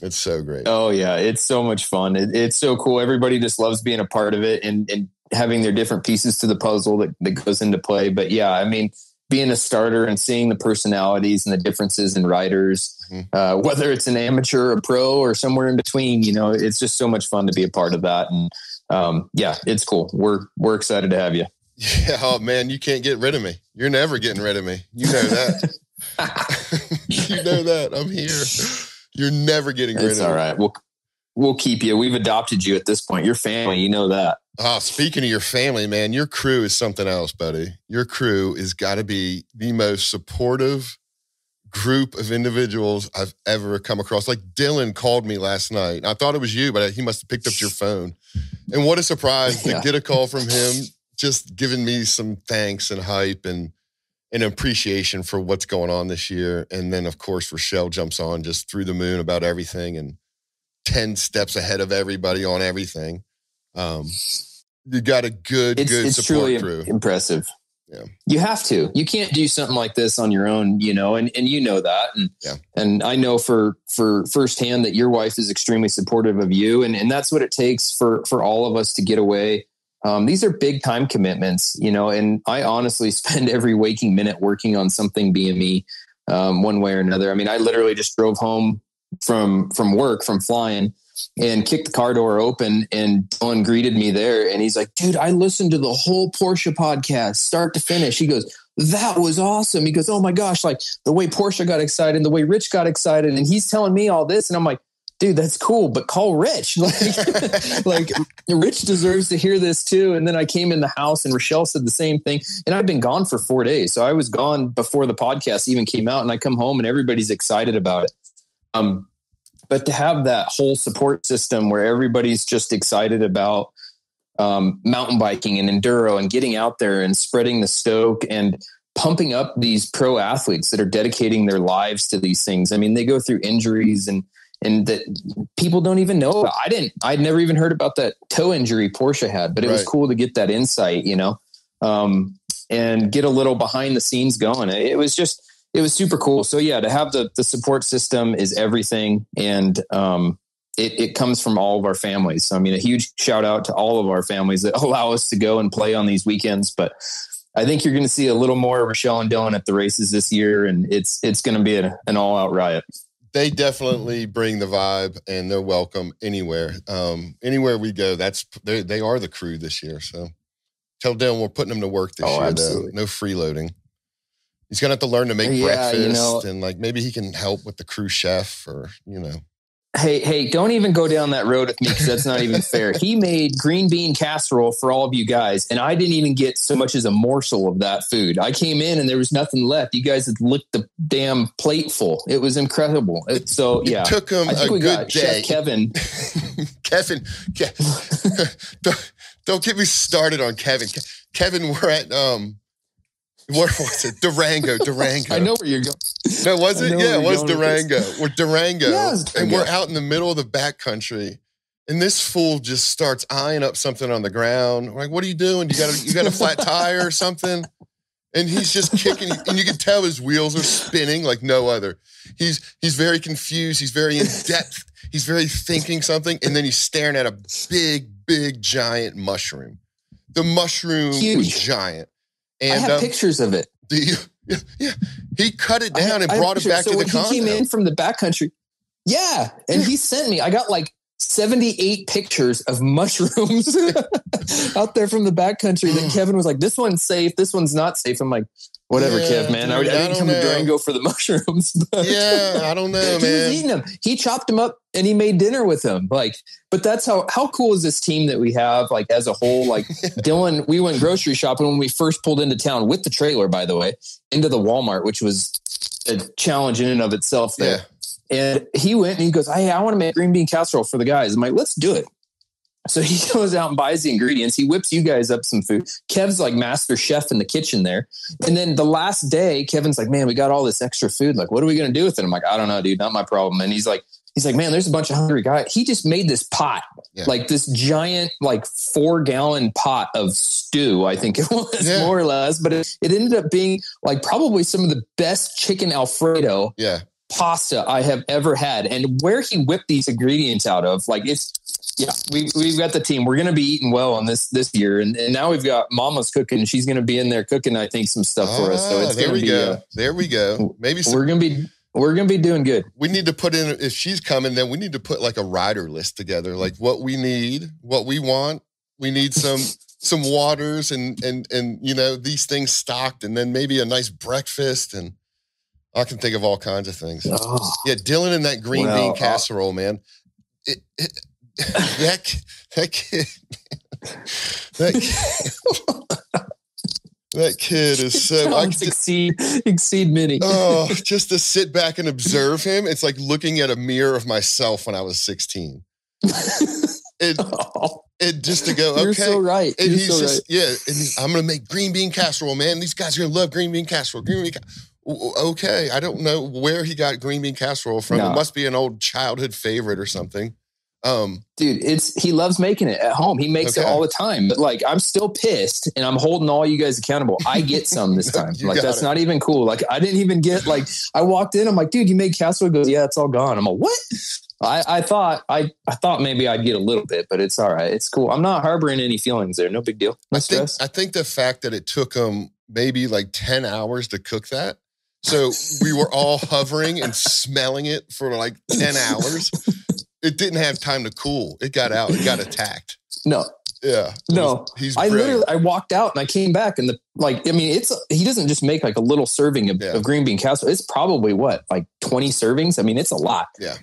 It's so great. Oh yeah. It's so much fun. It's so cool. Everybody just loves being a part of it and having their different pieces to the puzzle that goes into play. But yeah, I mean, being a starter and seeing the personalities and the differences in riders, whether it's an amateur, a pro, or somewhere in between, it's just so much fun to be a part of that. And it's cool. We're excited to have you. Yeah. Oh man, you can't get rid of me. You're never getting rid of me. You know that. You know that. I'm here. You're never getting rid of me. It's all right. We'll keep you. We've adopted you at this point. Your family, you know that. Oh, speaking of your family, man, your crew is something else, buddy. Your crew has got to be the most supportive group of individuals I've ever come across. Like Dylan called me last night. I thought it was you, but he must have picked up your phone. And what a surprise to get a call from him, just giving me some thanks and hype. And an appreciation for what's going on this year. And then, of course, Rochelle jumps on just through the moon about everything and 10 steps ahead of everybody on everything. You got a good it's support truly crew. Impressive. Yeah. You have to. You can't do something like this on your own, you know, and you know that. And I know for firsthand that your wife is extremely supportive of you. And that's what it takes for all of us to get away. These are big time commitments, you know, and I honestly spend every waking minute working on something BME, one way or another. I mean, I literally just drove home from work, from flying, and kicked the car door open, and Dylan greeted me there. And he's like, dude, I listened to the whole Porsche podcast, start to finish. He goes, that was awesome. He goes, oh my gosh, like the way Porsche got excited, the way Rich got excited. And he's telling me all this. And I'm like, dude, that's cool, but call Rich. Like Rich deserves to hear this too. And then I came in the house and Rochelle said the same thing. And I've been gone for 4 days. So I was gone before the podcast even came out, and I come home and everybody's excited about it. But to have that whole support system where everybody's just excited about mountain biking and enduro and getting out there and spreading the stoke and pumping up these pro athletes that are dedicating their lives to these things. I mean, they go through injuries and that people don't even know about. I'd never even heard about that toe injury Porsche had, but it was cool to get that insight, you know, and get a little behind the scenes going. It was super cool. So yeah, to have the support system is everything. And it comes from all of our families. So, I mean, a huge shout out to all of our families that allow us to go and play on these weekends. But I think you're going to see a little more Rochelle and Dylan at the races this year. And it's going to be an all out riot. They definitely bring the vibe, and they're welcome anywhere. Anywhere we go, they are the crew this year. So tell Dylan we're putting them to work this year. Absolutely. No freeloading. He's going to have to learn to make breakfast, you know, and like maybe he can help with the crew chef, or, you know. Hey, don't even go down that road with me, because that's not even fair. He made green bean casserole for all of you guys, and I didn't even get so much as a morsel of that food. I came in and there was nothing left. You guys had licked the damn plate full. It was incredible. It took him a good day. Chef Kevin. Kevin, don't get me started on Kevin. Kevin, we're at where was it? Durango. I know where you're going. No, was it? Yeah, it was Durango. We're Durango. And we're out in the middle of the backcountry. And this fool just starts eyeing up something on the ground. We're like, what are you doing? You got a flat tire or something? And he's just kicking, and you can tell his wheels are spinning like no other. He's very confused. He's very in depth. He's very thinking something. And then he's staring at a big, giant mushroom. The mushroom was giant. And I have pictures of it. Do you? Yeah. He cut it down and brought it back to the compound. He came in from the backcountry. Yeah. And he sent me, I got like 78 pictures of mushrooms out there from the backcountry. Then Kevin was like, this one's safe. This one's not safe. I'm like, whatever, Kev, man. I didn't come to Durango for the mushrooms. But I don't know, man. He was eating them. He chopped them up and he made dinner with them. Like, but that's how cool is this team that we have, like, as a whole. Like, Dylan, we went grocery shopping when we first pulled into town with the trailer, by the way, into the Walmart, which was a challenge in and of itself there. Yeah. And he went and he goes, hey, I want to make green bean casserole for the guys. I'm like, let's do it. So he goes out and buys the ingredients. He whips you guys up some food. Kev's like master chef in the kitchen there. And then the last day, Kevin's like, man, we got all this extra food. Like, what are we going to do with it? I'm like, I don't know, dude, not my problem. And he's like, man, there's a bunch of hungry guys. He just made this pot, like this giant, like 4-gallon pot of stew, I think it was, more or less. But it ended up being like probably some of the best chicken Alfredo pasta I have ever had. And where he whipped these ingredients out of, like, it's, we've got the team. We're going to be eating well on this year. And now we've got Mama's cooking. She's going to be in there cooking, I think, some stuff for us. So it's going to be, there we go. Maybe we're going to be doing good. We need to put in, if she's coming, then we need to put like a rider list together, like what we need, what we want. We need some waters and, you know, these things stocked, and then maybe a nice breakfast, and I can think of all kinds of things. Oh. Yeah, Dylan and that green bean casserole, man. That kid is so... I exceed many. Oh, just to sit back and observe him, it's like looking at a mirror of myself when I was 16. And And just to go, okay. You're so right. And You're he's so just, right. yeah. And I'm going to make green bean casserole, man. These guys are going to love green bean casserole. Okay. I don't know where he got green bean casserole from. No. It must be an old childhood favorite or something. Dude, he loves making it at home. He makes it all the time. But like, I'm still pissed and I'm holding all you guys accountable. I get some this time. Like, that's not even cool. Like, I didn't even get, like, I walked in, I'm like, dude, you made casserole? He goes, yeah, it's all gone. I'm like, what? I thought maybe I'd get a little bit, but it's all right. It's cool. I'm not harboring any feelings there. No big deal. No stress. I think the fact that it took them maybe like 10 hours to cook that. So we were all hovering and smelling it for like 10 hours. It didn't have time to cool. It got out. It got attacked. No. Yeah. No. I walked out and I came back and he doesn't just make like a little serving of green bean casserole. It's probably like 20 servings. I mean, it's a lot. Yeah.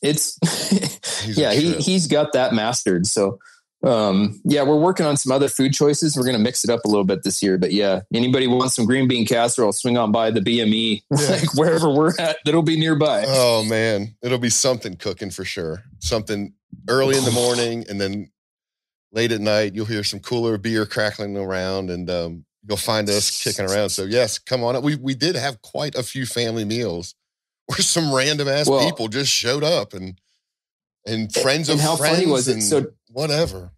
He's got that mastered. So, we're working on some other food choices. We're going to mix it up a little bit this year, but yeah, anybody wants some green bean casserole, swing on by the BME, like wherever we're at, that'll be nearby. Oh man. It'll be something cooking for sure. Something early in the morning and then late at night, you'll hear some cooler beer crackling around and, you'll find us kicking around. So yes, come on up. We did have quite a few family meals where some random ass people just showed up and friends of friends. How funny was it? So whatever.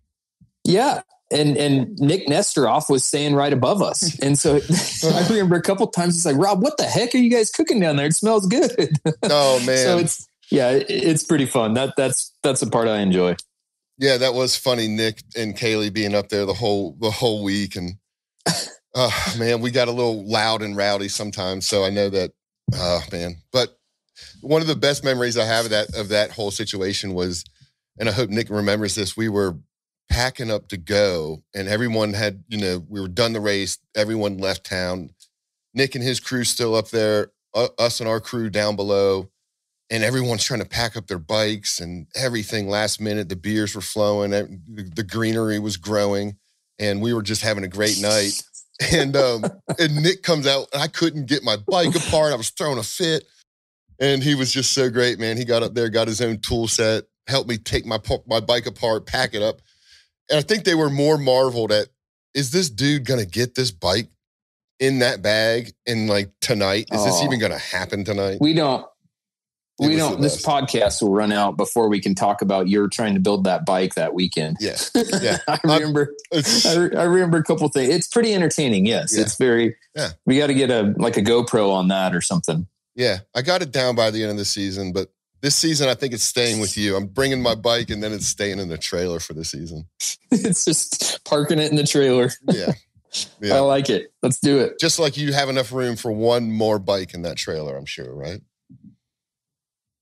Yeah. And Nick Nestoroff was staying right above us. And so I remember a couple times it's like, Rob, what the heck are you guys cooking down there? It smells good. Oh man. So it's pretty fun. That's the part I enjoy. Yeah, that was funny. Nick and Kaylee being up there the whole week. And man, we got a little loud and rowdy sometimes. So I know that, man, but one of the best memories I have of that whole situation was, and I hope Nick remembers this, we were packing up to go and everyone had, we were done the race. Everyone left town. Nick and his crew still up there, us and our crew down below, and everyone's trying to pack up their bikes and everything last minute. The beers were flowing. The greenery was growing and we were just having a great night. And Nick comes out and I couldn't get my bike apart. I was throwing a fit and he was just so great, man. He got up there, got his own tool set, helped me take my bike apart, pack it up. And I think they were more marveled at, is this dude going to get this bike in that bag in like tonight? Is this even going to happen tonight? We don't. This podcast will run out before we can talk about you're trying to build that bike that weekend. Yeah. Yeah. I remember a couple of things. It's pretty entertaining. Yes. Yeah. It's very, we got to get a GoPro on that or something. Yeah. I got it down by the end of the season, but this season, I think it's staying with you. I'm bringing my bike and then it's staying in the trailer for the season. It's just parking it in the trailer. Yeah. Yeah. I like it. Let's do it. Just like you have enough room for one more bike in that trailer, I'm sure, right?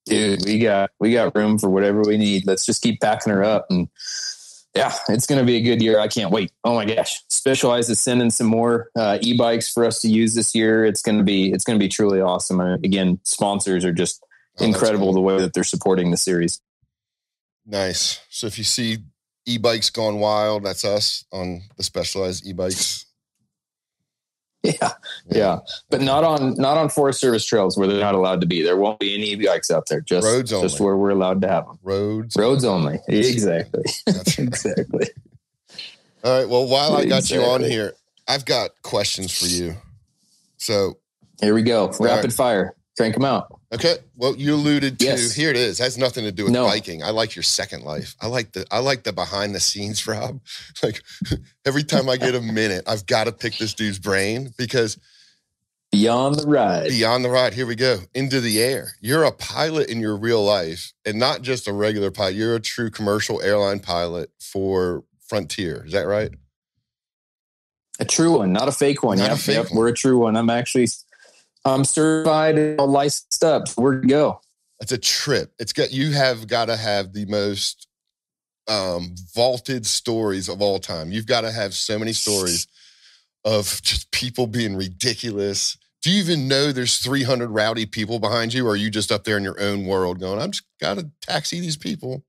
Dude, we got room for whatever we need. Let's just keep packing her up. And yeah, it's going to be a good year. I can't wait. Oh my gosh. Specialized is sending some more e-bikes for us to use this year. It's going to be truly awesome. And again, sponsors are just incredible the way that they're supporting the series. Nice. So if you see e-bikes gone wild, that's us on the Specialized e-bikes. Yeah. But not on Forest Service trails where they're not allowed to be. There won't be any e-bikes out there. Just roads only. Just where we're allowed to have them. Roads only. Exactly. That's right. Exactly. All right. Well, while I got you on here, I've got questions for you. So here we go. Rapid fire. Crank them out. Okay. Well, you alluded to, here it is. It has nothing to do with biking. I like your second life. I like the behind the scenes, Rob. Like every time I get a minute, I've got to pick this dude's brain because Beyond the ride. Here we go. Into the air. You're a pilot in your real life and not just a regular pilot. You're a true commercial airline pilot for Frontier. Is that right? A true one, not a fake one. Yep. We're a true one. I'm certified and licensed up. So we're to go. It's a trip. You have got to have the most vaulted stories of all time. You've got to have so many stories of just people being ridiculous. Do you even know there's 300 rowdy people behind you? Or are you just up there in your own world going, I'm just got to taxi these people?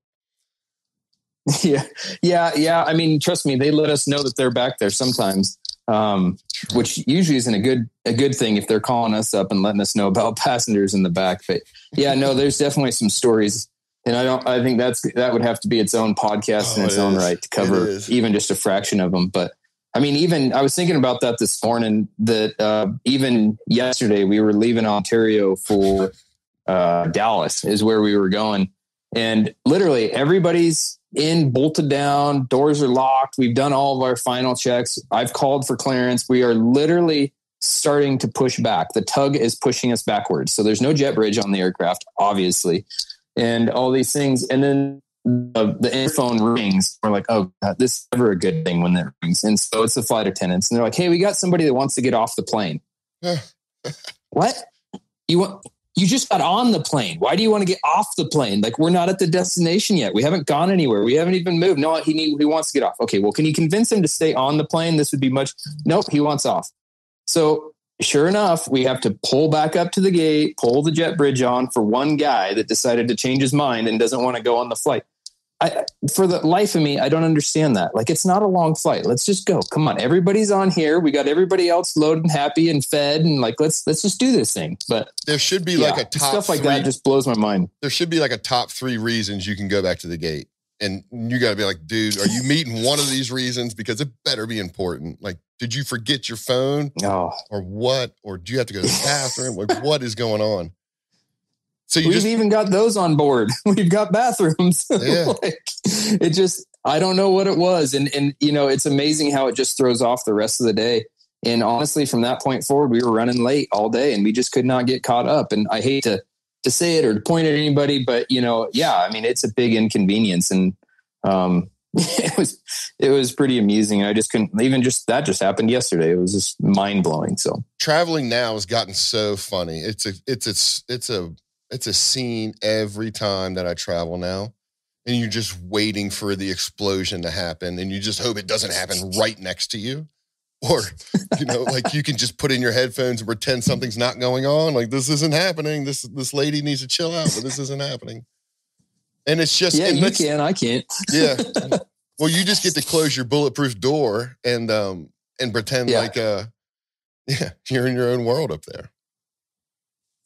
Yeah. I mean, trust me, they let us know that they're back there sometimes. Which usually isn't a good thing if they're calling us up and letting us know about passengers in the back. But yeah, no, there's definitely some stories And I think that would have to be its own podcast in its own right to cover even just a fraction of them. But I mean, even I was thinking about that this morning, that even yesterday we were leaving Ontario for Dallas is where we were going. And literally everybody's bolted down, doors are locked. We've done all of our final checks. I've called for clearance. We are literally starting to push back. The tug is pushing us backwards. So there's no jet bridge on the aircraft, obviously, and all these things. And then the interphone rings. We're like, oh God, this is never a good thing when that rings. And so it's the flight attendants. And they're like, hey, we got somebody that wants to get off the plane. What? You just got on the plane. Why do you want to get off the plane? Like, we're not at the destination yet. We haven't gone anywhere. We haven't even moved. No, he wants to get off. Okay, well, can you convince him to stay on the plane? This would be nope, he wants off. So sure enough, we have to pull back up to the gate, pull the jet bridge on for one guy that decided to change his mind and doesn't want to go on the flight. For the life of me, I don't understand that. Like, it's not a long flight. Let's just go. Come on. Everybody's on here. We got everybody else loaded and happy and fed. And like, let's just do this thing. But there should be like a top stuff like that just blows my mind. There should be like a top 3 reasons you can go back to the gate. And you got to be like, dude, are you meeting one of these reasons? Because it better be important. Like, did you forget your phone or what? Or do you have to go to the bathroom? Like, what is going on? So we've even got those on board. We've got bathrooms. Yeah. I don't know what it was. And, you know, it's amazing how it just throws off the rest of the day. And honestly, from that point forward, we were running late all day and we just could not get caught up. And I hate to say it or to point at anybody, but you know, I mean, it's a big inconvenience. And, it was pretty amusing. I just couldn't that just happened yesterday. It was just mind blowing. So traveling now has gotten so funny. It's a scene every time that I travel now, and you're just waiting for the explosion to happen, and you just hope it doesn't happen right next to you, or you know, like you can just put in your headphones and pretend something's not going on. Like, this isn't happening. This lady needs to chill out, but this isn't happening. And it's just you can, I can't. Yeah. Well, you just get to close your bulletproof door and pretend like you're in your own world up there.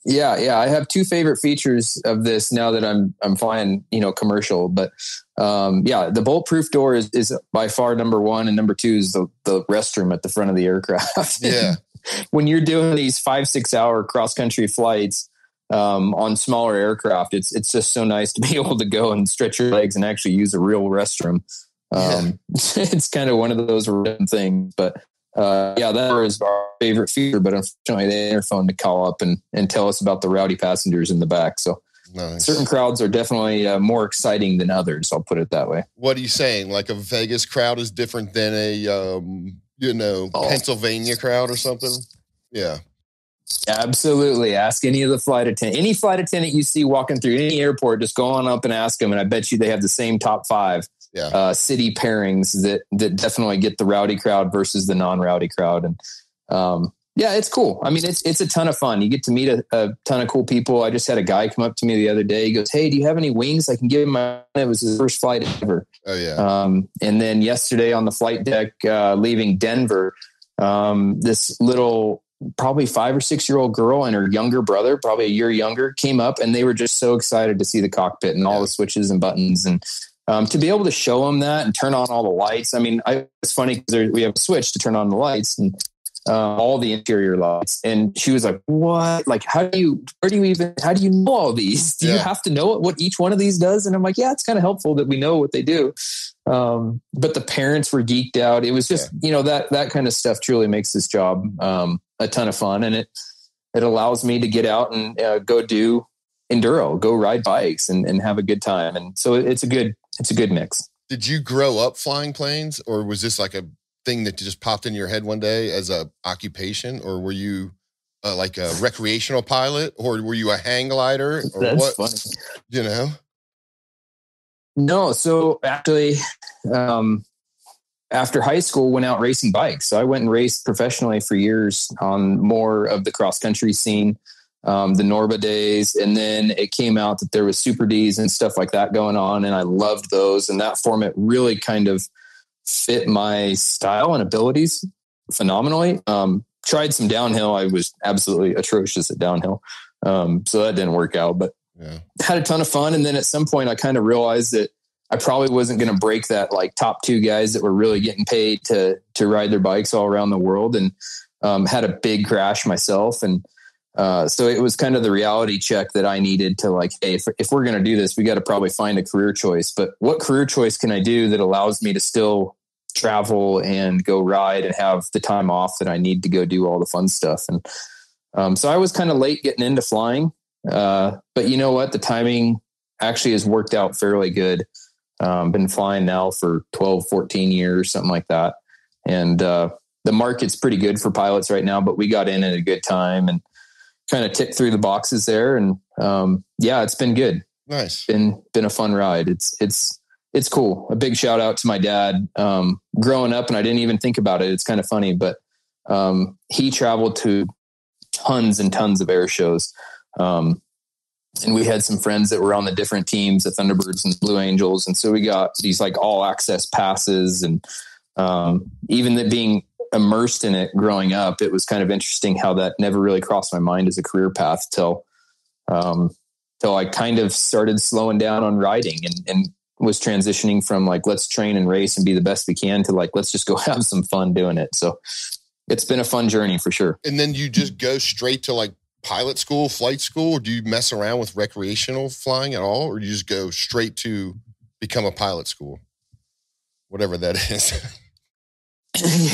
Yeah. I have 2 favorite features of this now that I'm flying, you know, commercial. But the bulletproof door is by far number 1, and number 2 is the restroom at the front of the aircraft. Yeah. When you're doing these 5-6 hour cross country flights on smaller aircraft, it's just so nice to be able to go and stretch your legs and actually use a real restroom. It's kind of one of those random things, but that is our favorite feature, but unfortunately they interphone to call up and tell us about the rowdy passengers in the back. So nice. Certain crowds are definitely more exciting than others. I'll put it that way. What are you saying? Like a Vegas crowd is different than a, Pennsylvania crowd or something? Yeah. Absolutely. Ask any of the flight attendant. Any flight attendant you see walking through any airport, just go on up and ask them. And I bet you they have the same top 5 city pairings that definitely get the rowdy crowd versus the non-rowdy crowd. And it's cool. I mean, it's a ton of fun. You get to meet a ton of cool people. I just had a guy come up to me the other day. He goes, "Hey, do you have any wings I can give him?" It was his first flight ever. Oh yeah. And then yesterday on the flight deck, leaving Denver, this little, probably 5 or 6 year old girl and her younger brother, probably a year younger, came up and they were just so excited to see the cockpit and all the switches and buttons, and to be able to show them that and turn on all the lights. I mean, it's funny because we have a switch to turn on the lights and all the interior lights. And she was like, "What? Like, how do you know all these? Do you have to know what each one of these does?" And I'm like, "Yeah, it's kind of helpful that we know what they do." But the parents were geeked out. It was just, that kind of stuff truly makes this job a ton of fun. And it allows me to get out and go do enduro, go ride bikes and have a good time. And so it's a good mix. Did you grow up flying planes, or was this like a thing that just popped in your head one day as a occupation, or were you like a recreational pilot, or were you a hang glider, or That's what? Funny. No. So actually, after high school, went out racing bikes. So I went and raced professionally for years on more of the cross country scene, the Norba days. And then it came out that there was Super Ds and stuff like that going on. And I loved those. And that format really kind of fit my style and abilities phenomenally. Tried some downhill. I was absolutely atrocious at downhill. So that didn't work out, but had a ton of fun. And then at some point I kind of realized that I probably wasn't going to break that like top 2 guys that were really getting paid to ride their bikes all around the world, and had a big crash myself. And so it was kind of the reality check that I needed to like, hey, if we're going to do this, we got to probably find a career choice. But what career choice can I do that allows me to still travel and go ride and have the time off that I need to go do all the fun stuff? And so I was kind of late getting into flying. But you know what? The timing actually has worked out fairly good. Been flying now for 12, 14 years, something like that. And the market's pretty good for pilots right now, but we got in at a good time and kind of ticked through the boxes there. And it's been good. Nice. Been a fun ride. It's cool. A big shout out to my dad. Growing up, and I didn't even think about it. It's kind of funny, but he traveled to tons and tons of air shows. And we had some friends that were on the different teams, the Thunderbirds and Blue Angels. And so we got these like all access passes, and even that being immersed in it growing up, it was kind of interesting how that never really crossed my mind as a career path till I kind of started slowing down on riding and was transitioning from like, let's train and race and be the best we can to like, let's just go have some fun doing it. So it's been a fun journey for sure. And then you just go straight to like pilot school, flight school, or do you mess around with recreational flying at all? Or do you just go straight to become a pilot school, whatever that is?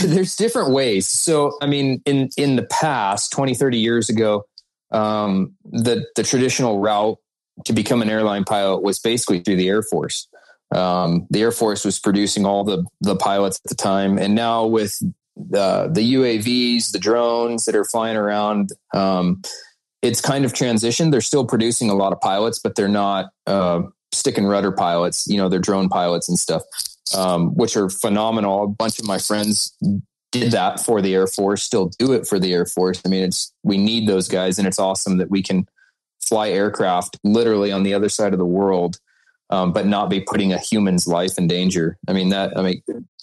There's different ways. So, I mean, in the past, 20, 30 years ago, the traditional route to become an airline pilot was basically through the Air Force. The Air Force was producing all the pilots at the time. And now with the UAVs, the drones that are flying around, it's kind of transitioned. They're still producing a lot of pilots, but they're not stick and rudder pilots. You know, they're drone pilots and stuff, which are phenomenal. A bunch of my friends did that for the Air Force, still do it for the Air Force. I mean, we need those guys, and it's awesome that we can fly aircraft literally on the other side of the world, but not be putting a human's life in danger. I mean,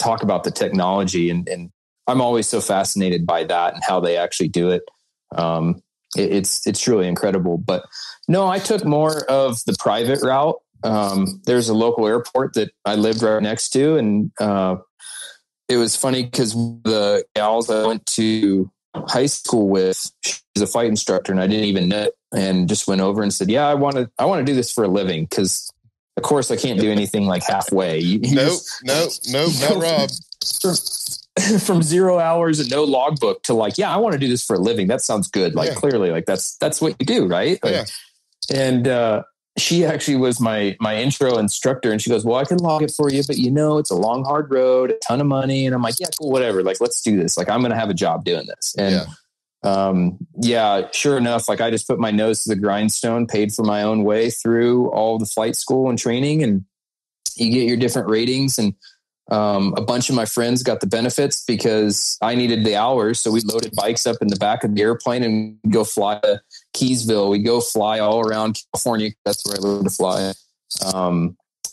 talk about the technology, and I'm always so fascinated by that and how they actually do it. It's truly incredible. But no, I took more of the private route. There's a local airport that I lived right next to, and it was funny because the gals I went to high school with, she's a flight instructor, and I didn't even know it, and just went over and said, "Yeah, I want to do this for a living," because of course I can't do anything like halfway. Nope, not Rob. From 0 hours and no logbook to like, yeah, I want to do this for a living. That sounds good. Like clearly, like that's what you do, right? Like, and she actually was my intro instructor, and she goes, "Well, I can log it for you, but it's a long, hard road, a ton of money." And I'm like, "Yeah, cool, whatever. Like, let's do this. Like, I'm going to have a job doing this." And sure enough, like I just put my nose to the grindstone, paid for my own way through all the flight school and training, and you get your different ratings. And a bunch of my friends got the benefits because I needed the hours. So we loaded bikes up in the back of the airplane and go fly to Keysville. We go fly all around California. That's where I love to fly.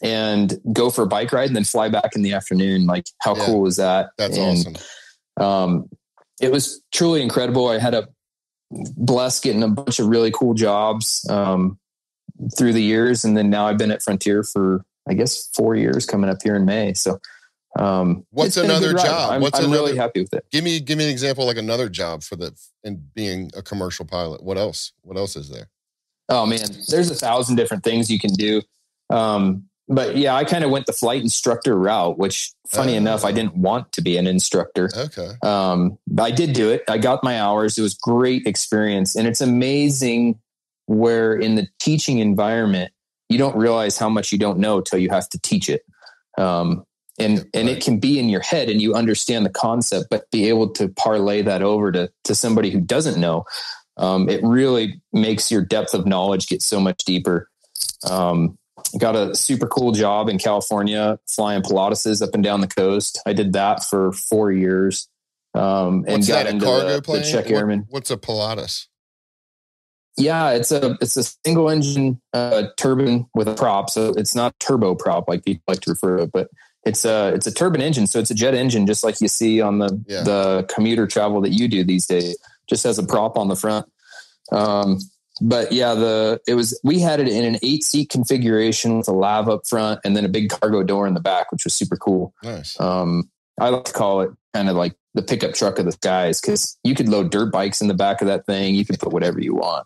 And go for a bike ride and then fly back in the afternoon. Like, how cool was that? That's awesome. It was truly incredible. I had a blessed getting a bunch of really cool jobs through the years. And then now I've been at Frontier for, I guess, 4 years coming up here in May. So what's another job? I'm really happy with it. Give me an example, like another job in being a commercial pilot. What else is there? Oh man, there's 1,000 different things you can do. But yeah, I kind of went the flight instructor route, which funny enough, I didn't want to be an instructor. Okay. I did do it. I got my hours. It was great experience. And it's amazing where in the teaching environment, you don't realize how much you don't know till you have to teach it. And it can be in your head and you understand the concept, but be able to parlay that over to somebody who doesn't know. It really makes your depth of knowledge get so much deeper. Got a super cool job in California flying Pilatuses up and down the coast. I did that for 4 years. And what's got that, into the check airman. What's a Pilatus? Yeah, it's a single engine turbine with a prop. So it's not turbo prop like people like to refer to it, but it's a turbine engine. So it's a jet engine, just like you see on the commuter travel that you do these days. Just has a prop on the front. But yeah, we had it in an 8-seat configuration with a lav up front and then a big cargo door in the back, which was super cool. Nice. I like to call it kind of like the pickup truck of the skies, because you could load dirt bikes in the back of that thing. You could put whatever you want.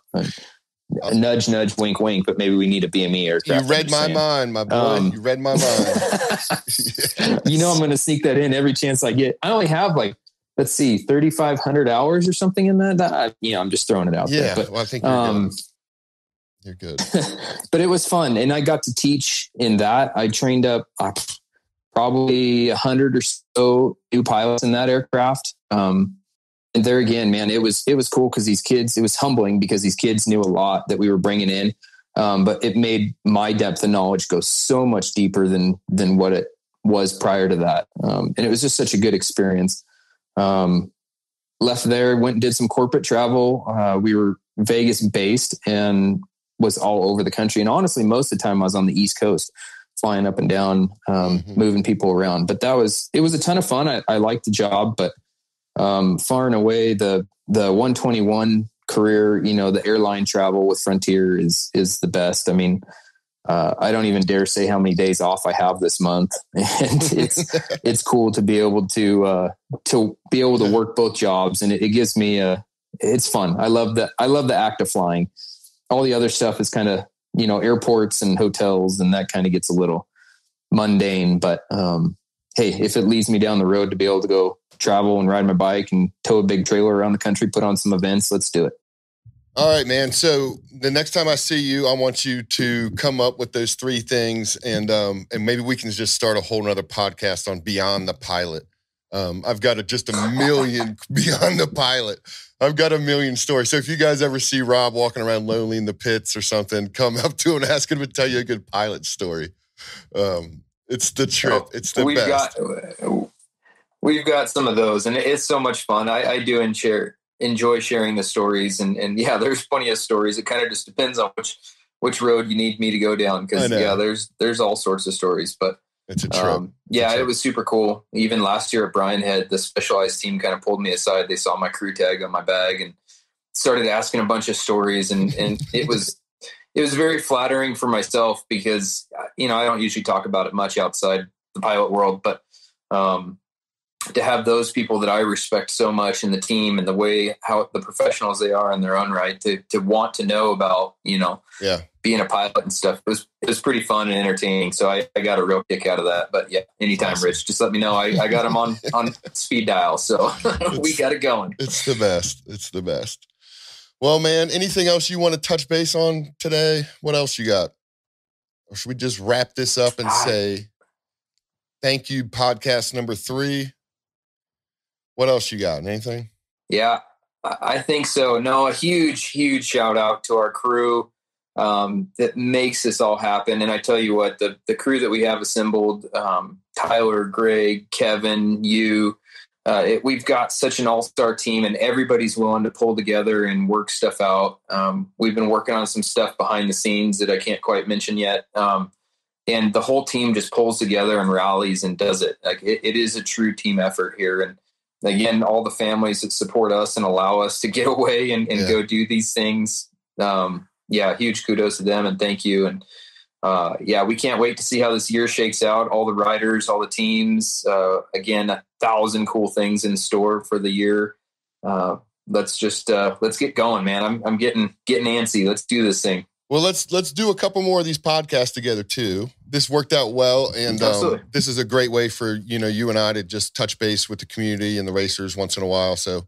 Nudge, nudge, wink, wink. But maybe we need a BME aircraft. You read my mind, my boy. You read my mind. You know I'm going to sneak that in every chance I get. I only have like, let's see, 3,500 hours or something in that. I'm just throwing it out there. But, well, I think you're good. But it was fun. And I got to teach in that. I trained up probably 100 or so new pilots in that aircraft. And there again, man, it was cool because these kids, it was humbling because these kids knew a lot that we were bringing in. But it made my depth of knowledge go so much deeper than what it was prior to that. And it was just such a good experience. Left there, went and did some corporate travel. We were Vegas based and was all over the country. And honestly, most of the time I was on the East Coast, flying up and down, moving people around. But it was a ton of fun. I liked the job, but far and away the 121 career, the airline travel with Frontier is the best. I mean, I don't even dare say how many days off I have this month, and it's cool to be able to work both jobs, and it gives me it's fun. I love the act of flying. All the other stuff is kind of, airports and hotels, and that kind of gets a little mundane, but hey, if it leads me down the road to be able to go travel and ride my bike and tow a big trailer around the country, put on some events, let's do it. All right, man. So the next time I see you, I want you to come up with those 3 things, and maybe we can just start a whole nother podcast on Beyond the Pilot. I've got just a million Beyond the Pilot. I've got a million stories. So if you guys ever see Rob walking around lonely in the pits or something, come up to him and ask him to tell you a good pilot story. It's the trip. It's the best. We've got some of those, and it's so much fun. I do enjoy sharing the stories, and yeah, there's plenty of stories. It kind of just depends on which road you need me to go down, because there's all sorts of stories. But it's a trip. It was super cool. Even last year at Bryan Head, the specialized team kind of pulled me aside. They saw my crew tag on my bag and started asking a bunch of stories, and it was very flattering for myself because I don't usually talk about it much outside the pilot world, but to have those people that I respect so much in the team and the way how the professionals they are in their own right to want to know about, being a pilot and stuff. It was pretty fun and entertaining. So I got a real kick out of that, but yeah, anytime, awesome. Rich, just let me know. I got them on speed dial. So we got it going. It's the best. It's the best. Well, man, anything else you want to touch base on today? What else you got? Or should we just wrap this up and say, thank you, podcast number 3? What else you got? Anything? Yeah, I think so. No, a huge, huge shout out to our crew that makes this all happen. And I tell you what, the crew that we have assembled, Tyler, Greg, Kevin, we've got such an all-star team, and everybody's willing to pull together and work stuff out. We've been working on some stuff behind the scenes that I can't quite mention yet. And the whole team just pulls together and rallies and does it. Like it is a true team effort here. And again, all the families that support us and allow us to get away and go do these things. Huge kudos to them and thank you. And we can't wait to see how this year shakes out. All the riders, all the teams, again, 1,000 cool things in store for the year. Let's get going, man. I'm getting antsy. Let's do this thing. Well, let's do a couple more of these podcasts together too. This worked out well, and this is a great way for you and I to just touch base with the community and the racers once in a while. So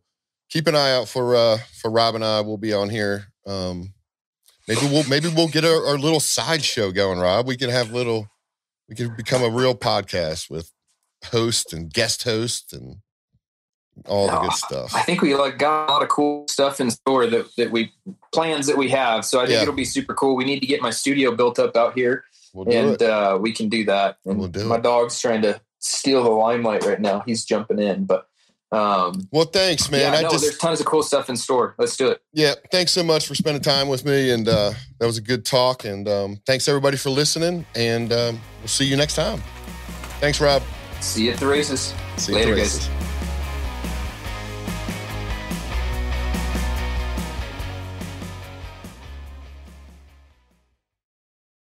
keep an eye out for Rob and I. We'll be on here. Maybe we'll get our little side show going, Rob. We can become a real podcast with host and guest host and all the good stuff. I think we got a lot of cool stuff in store plans that we have. So I think it'll be super cool. We need to get my studio built up out here, we can do that. And my dog's trying to steal the limelight right now. He's jumping in, but well, thanks, man. There's tons of cool stuff in store. Let's do it. Yeah. Thanks so much for spending time with me. And that was a good talk. And thanks everybody for listening. And we'll see you next time. Thanks, Rob. See you at the races. See you later, guys.